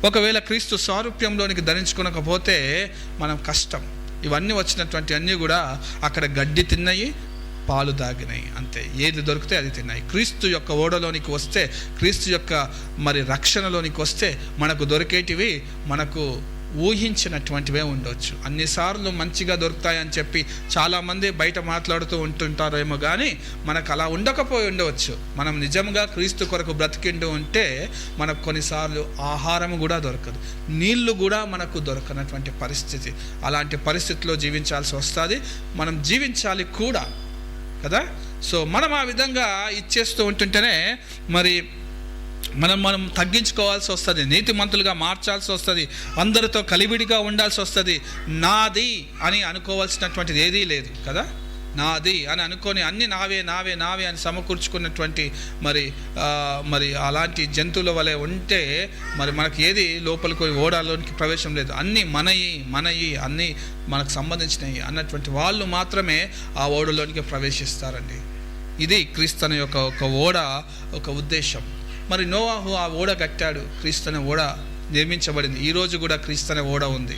ఒకవేళ క్రీస్తు సారూప్యంలోనికి ధరించుకోకపోతే మనం కష్టం. ఇవన్నీ వచ్చినటువంటి అన్నీ కూడా అక్కడ గడ్డి తిన్నాయి, పాలు తాగినాయి, అంతే. ఏది దొరికితే అది తిన్నాయి. క్రీస్తు యొక్క ఓడలోనికి వస్తే, క్రీస్తు యొక్క మరి రక్షణలోనికి వస్తే మనకు దొరికేటివి మనకు ఊహించినటువంటివే ఉండవచ్చు. అన్నిసార్లు మంచిగా దొరుకుతాయని చెప్పి చాలామంది బయట మాట్లాడుతూ ఉంటుంటారేమో, కానీ మనకు అలా ఉండకపోయి ఉండవచ్చు. మనం నిజంగా క్రీస్తు కొరకు బ్రతికిండు ఉంటే మనకు కొన్నిసార్లు ఆహారం కూడా దొరకదు, నీళ్లు కూడా మనకు దొరకనటువంటి పరిస్థితి. అలాంటి పరిస్థితిలో జీవించాల్సి వస్తుంది, మనం జీవించాలి కూడా కదా. సో మనం ఆ విధంగా ఇచ్చేస్తూ ఉంటుంటేనే మరి మనం తగ్గించుకోవాల్సి వస్తుంది, నీతిమంతులుగా మార్చాల్సి వస్తుంది, అందరితో కలివిడిగా ఉండాల్సి వస్తుంది. నాది అని అనుకోవాల్సినటువంటిది ఏదీ లేదు కదా. నాది అని అనుకొని అన్ని నావే నావే నావే అని సమకూర్చుకున్నటువంటి మరి అలాంటి జంతువుల వలె ఉంటే మరి మనకి ఏది లోపలికి ఓడలోనికి ప్రవేశం లేదు. అన్నీ మనయి అన్నీ మనకు సంబంధించినవి అన్నటువంటి వాళ్ళు మాత్రమే ఆ ఓడలోనికి ప్రవేశిస్తారండి. ఇది క్రీస్తు యొక్క ఒక ఓడ ఒక ఉద్దేశం. మరి నోవాహు ఆ ఓడ కట్టాడు, క్రీస్తు అనే ఓడ నిర్మించబడింది. ఈరోజు కూడా క్రీస్తు అనే ఓడ ఉంది.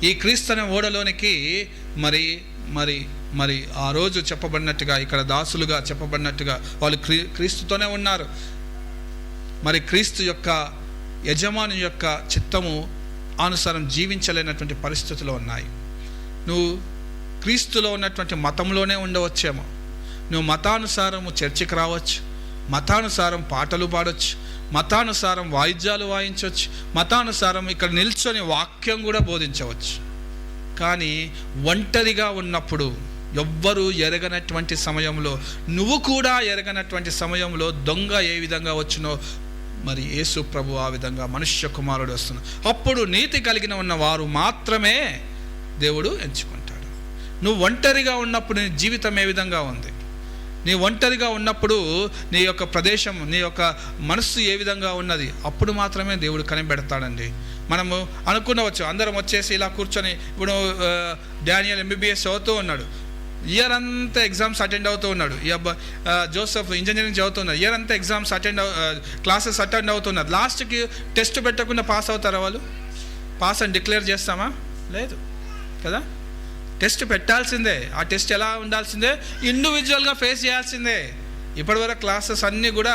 ఈ క్రీస్తు అనే ఓడలోనికి మరి మరి మరి ఆ రోజు చెప్పబడినట్టుగా, ఇక్కడ దాసులుగా చెప్పబడినట్టుగా వాళ్ళు క్రీస్తుతోనే ఉన్నారు. మరి క్రీస్తు యొక్క యజమాని యొక్క చిత్తము అనుసారం జీవించలేనటువంటి పరిస్థితులు ఉన్నాయి. నువ్వు క్రీస్తులో ఉన్నటువంటి మతంలోనే ఉండవచ్చేమో, నువ్వు మతానుసారము చర్చికి రావచ్చు, మతానుసారం పాటలు పాడవచ్చు, మతానుసారం వాయిద్యాలు వాయించవచ్చు, మతానుసారం ఇక్కడ నిల్చొని వాక్యం కూడా బోధించవచ్చు. కానీ ఒంటరిగా ఉన్నప్పుడు, ఎవ్వరూ ఎరగనటువంటి సమయంలో, నువ్వు కూడా ఎరగనటువంటి సమయంలో దొంగ ఏ విధంగా వచ్చినో మరి యేసు ప్రభు ఆ విధంగా మనుష్య కుమారుడు వస్తున్నాడు. అప్పుడు నీతి కలిగిన ఉన్న వారు మాత్రమే దేవుడు ఎంచుకుంటాడు. నువ్వు ఒంటరిగా ఉన్నప్పుడు నీ జీవితం ఏ విధంగా ఉంది? నీ ఒంటరిగా ఉన్నప్పుడు నీ యొక్క ప్రదేశం, నీ యొక్క మనస్సు ఏ విధంగా ఉన్నది? అప్పుడు మాత్రమే దేవుడు కనిపెడతాడండి. మనము అనుకునవచ్చు అందరం వచ్చేసి ఇలా కూర్చొని, ఇప్పుడు డానియల్ MBBS చదువుతూ ఉన్నాడు, ఇయర్ అంతా ఎగ్జామ్స్ అటెండ్ అవుతూ ఉన్నాడు. ఈ జోసెఫ్ ఇంజనీరింగ్ చదువుతున్నాడు, ఇయర్ అంతా ఎగ్జామ్స్ క్లాసెస్ అటెండ్ అవుతున్నారు. లాస్ట్కి టెస్ట్ పెట్టకుండా పాస్ అవుతారా వాళ్ళు? పాస్ అని డిక్లేర్ చేస్తామా? లేదు కదా. టెస్ట్ పెట్టాల్సిందే. ఆ టెస్ట్ ఎలా ఉండాల్సిందే? ఇండివిజువల్గా ఫేస్ చేయాల్సిందే. ఇప్పటివరకు క్లాసెస్ అన్నీ కూడా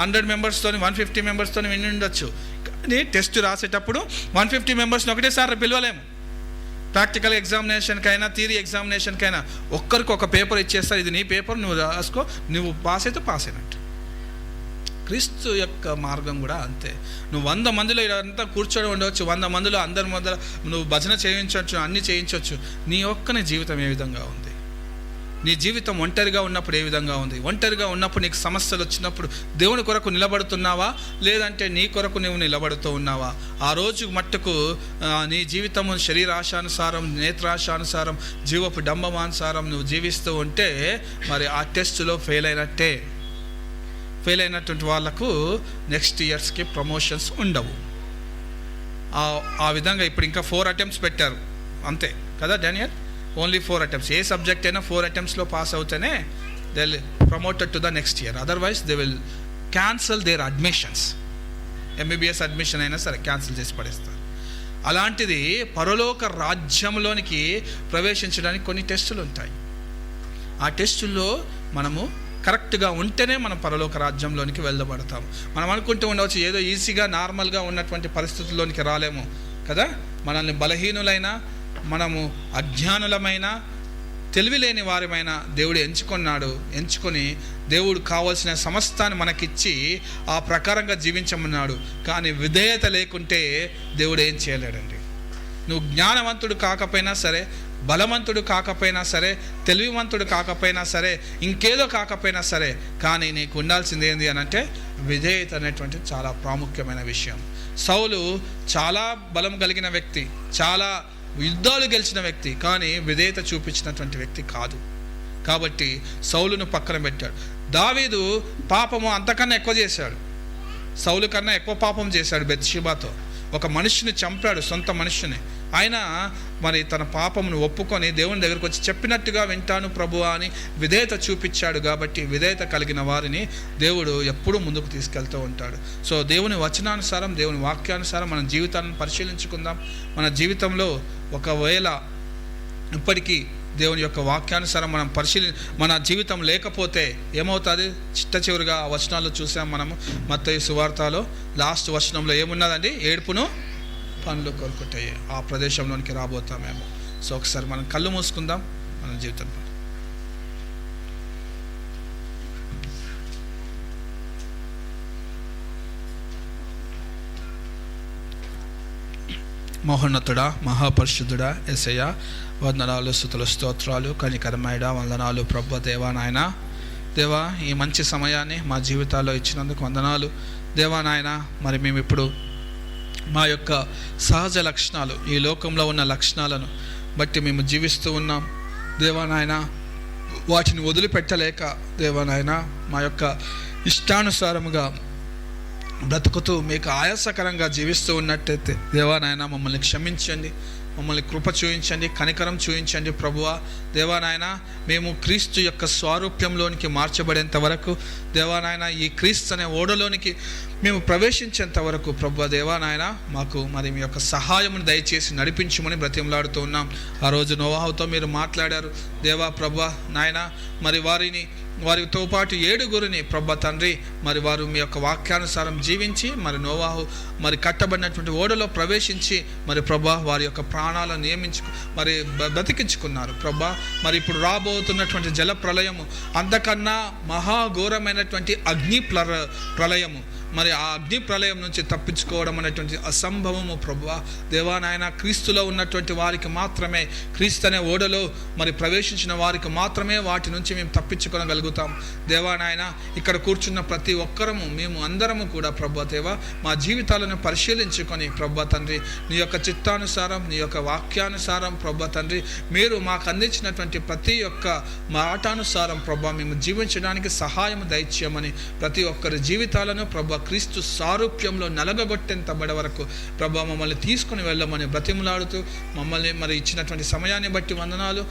100 మెంబర్స్తో 150 మెంబర్స్తో విని ఉండొచ్చు, కానీ టెస్ట్ రాసేటప్పుడు 150 మెంబర్స్ని ఒకటేసారి పిలవలేము. ప్రాక్టికల్ ఎగ్జామినేషన్కైనా థియరీ ఎగ్జామినేషన్కైనా ఒక్కరికి ఒక పేపర్ ఇచ్చేస్తారు, ఇది నీ పేపర్, నువ్వు రాసుకో, నువ్వు పాస్ అయితే పాస్ అయినట్టు. క్రీస్తు యొక్క మార్గం కూడా అంతే. నువ్వు 100 మందిలో ఇదంతా కూర్చొని ఉండవచ్చు, 100 మందిలో అందరి మధ్య నువ్వు భజన చేయించవచ్చు, అన్నీ చేయించవచ్చు. నీ ఒక్కని జీవితం ఏ విధంగా ఉంది? నీ జీవితం ఒంటరిగా ఉన్నప్పుడు ఏ విధంగా ఉంది? ఒంటరిగా ఉన్నప్పుడు నీకు సమస్యలు వచ్చినప్పుడు దేవుని కొరకు నిలబడుతున్నావా, లేదంటే నీ కొరకు నువ్వు నిలబడుతూ ఉన్నావా? ఆ రోజు మట్టుకు నీ జీవితము శరీరాశానుసారం, నేత్రాశానుసారం, జీవపు డంబమానుసారం నువ్వు జీవిస్తూ ఉంటే మరి ఆ టెస్టులో ఫెయిల్ అయినటువంటి వాళ్ళకు నెక్స్ట్ ఇయర్స్కి ప్రమోషన్స్ ఉండవు. ఆ విధంగా ఇప్పుడు ఇంకా 4 attempts పెట్టారు అంతే కదా డానియల్, ఓన్లీ 4 attempts. ఏ సబ్జెక్ట్ అయినా 4 attemptsలో పాస్ అవుతేనే they will promoted to the next year, otherwise they will cancel their admissions. MBBS admission అయినా సరే క్యాన్సిల్ చేసి పడేస్తారు. అలాంటిది పరలోక రాజ్యంలోనికి ప్రవేశించడానికి కొన్ని టెస్టులు ఉంటాయి. ఆ టెస్టుల్లో మనము కరెక్ట్గా ఉంటేనే మనం పరలోక రాజ్యంలోనికి వెళ్ళబడతాము. మనం అనుకుంటూ ఉండవచ్చు ఏదో ఈజీగా నార్మల్గా ఉన్నటువంటి పరిస్థితుల్లోనికి రాలేము కదా. మనల్ని బలహీనులైన, మనము అజ్ఞానులమైన, తెలివి లేని వారమైన దేవుడు ఎంచుకొని దేవుడు కావాల్సిన సమస్తాన్ని మనకిచ్చి ఆ ప్రకారంగా జీవించమన్నాడు. కానీ విధేయత లేకుంటే దేవుడు ఏం చేయలేడండి. నువ్వు జ్ఞానవంతుడు కాకపోయినా సరే, బలవంతుడు కాకపోయినా సరే, తెలివివంతుడు కాకపోయినా సరే, ఇంకేదో కాకపోయినా సరే, కానీ నీకు ఉండాల్సింది ఏంటి అని అంటే విధేయత అనేటువంటి చాలా ప్రాముఖ్యమైన విషయం. సౌలు చాలా బలం కలిగిన వ్యక్తి, చాలా యుద్ధాలు గెలిచిన వ్యక్తి, కానీ విధేయత చూపించినటువంటి వ్యక్తి కాదు. కాబట్టి సౌలును పక్కన పెట్టాడు. దావీదు పాపము అంతకన్నా ఎక్కువ చేశాడు, సౌలు కన్నా ఎక్కువ పాపం చేశాడు. బెత్షెబాతో ఒక మనిషిని చంపాడు, సొంత మనిషిని. ఆయన మరి తన పాపమును ఒప్పుకొని దేవుని దగ్గరకు వచ్చి చెప్పినట్టుగా వింటాను ప్రభువా అని విధేయత చూపించాడు. కాబట్టి విధేయత కలిగిన వారిని దేవుడు ఎప్పుడూ ముందుకు తీసుకెళ్తూ ఉంటాడు. సో దేవుని వచనానుసారం, దేవుని వాక్యానుసారం మన జీవితాలను పరిశీలించుకుందాం. మన జీవితంలో ఒకవేళ ఇప్పటికీ దేవుని యొక్క వాక్యానుసారం మనం మన జీవితం లేకపోతే ఏమవుతుంది? చిట్ట చివరిగా వచనాల్లో చూసాం మనము. మత్తయి సువార్తలో లాస్ట్ వచనంలో ఏమున్నదండి? ఏడుపును పనులు కొరుకుతాయి. ఆ ప్రదేశంలోనికి రాబోతామేమో. సో ఒకసారి మనం కళ్ళు మూసుకుందాం. మన జీవితం మహోన్నతుడా, మహాపరిశుద్ధుడా యేసయ్యా, వందనాలు, స్తుతులు, స్తోత్రాలు. కనికరమయుడా, వందనాలు ప్రభువా. దేవా నాయన, దేవా ఈ మంచి సమయాన్ని మా జీవితాల్లో ఇచ్చినందుకు వందనాలు. దేవా నాయన, మరి మేము ఇప్పుడు మా యొక్క సహజ లక్షణాలు, ఈ లోకంలో ఉన్న లక్షణాలను బట్టి మేము జీవిస్తూ ఉన్నాం. దేవా నాయన, వాటిని వదిలిపెట్టలేక దేవా నాయన మా యొక్క ఇష్టానుసారముగా బ్రతుకుతూ మీకు ఆయాసకరంగా జీవిస్తూ ఉన్నట్టయితే దేవా నాయన మమ్మల్ని క్షమించండి, మమ్మల్ని కృప చూపించండి, కనికరం చూపించండి ప్రభువా. దేవా నాయన, మేము క్రీస్తు యొక్క స్వారూప్యంలోనికి మార్చబడేంత వరకు దేవా నాయన, ఈ క్రీస్తు అనే ఓడలోనికి మేము ప్రవేశించేంత వరకు ప్రభువా దేవా నాయన మాకు మరి మీ యొక్క సహాయమును దయచేసి నడిపించమని బ్రతిమలాడుతూ ఉన్నాం. ఆ రోజు నోవాహుతో మీరు మాట్లాడారు దేవా ప్రభువా నాయన, మరి వారితో పాటు 7 ప్రభా తండ్రి, మరి వారు మీ యొక్క వాక్యానుసారం జీవించి మరి నోవాహు మరి కట్టబడినటువంటి ఓడలో ప్రవేశించి మరి ప్రభా వారి యొక్క ప్రాణాలను నియమించు మరి బ్రతికించుకున్నారు ప్రభా. మరి ఇప్పుడు రాబోతున్నటువంటి జల ప్రళయము అంతకన్నా మహాఘోరమైనటువంటి అగ్ని ప్రళయము, మరి ఆ అగ్ని ప్రళయం నుంచి తప్పించుకోవడం అనేటువంటి అసంభవము ప్రభువా. దేవా నాయన, క్రీస్తులో ఉన్నటువంటి వారికి మాత్రమే, క్రీస్తు అనే ఓడలో మరి ప్రవేశించిన వారికి మాత్రమే వాటి నుంచి మేము తప్పించుకోగలుగుతాం. దేవా నాయన, ఇక్కడ కూర్చున్న ప్రతి ఒక్కరము మేము అందరము కూడా ప్రభువా దేవా మా జీవితాలను పరిశీలించుకొని ప్రభువా తండ్రి నీ యొక్క చిత్తానుసారం, నీ యొక్క వాక్యానుసారం ప్రభువా తండ్రి మీరు మాకు అందించినటువంటి ప్రతి ఒక్క మాటానుసారం ప్రభువా మేము జీవించడానికి సహాయం దయచేయమని ప్రతి ఒక్కరి జీవితాలను ప్రభువా క్రీస్తు సారూప్యంలో నలగగొట్టేంతబడే వరకు ప్రభా మమ్మల్ని తీసుకుని వెళ్ళమని బ్రతిమలాడుతూ మమ్మల్ని మరి ఇచ్చినటువంటి సమయాన్ని బట్టి వందనాలు.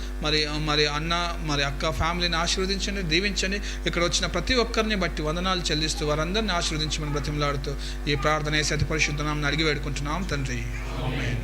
మరి అన్న మరి అక్క ఫ్యామిలీని ఆశీర్వదించండి, దీవించండి. ఇక్కడ వచ్చిన ప్రతి ఒక్కరిని బట్టి వందనాలు చెల్లిస్తూ వారందరినీ ఆశీర్వదించమని బ్రతిమలాడుతూ ఈ ప్రార్థన యేసు పరిశుద్ధ నామమున అడిగి వేడుకుంటున్నాం తండ్రి, ఆమేన్.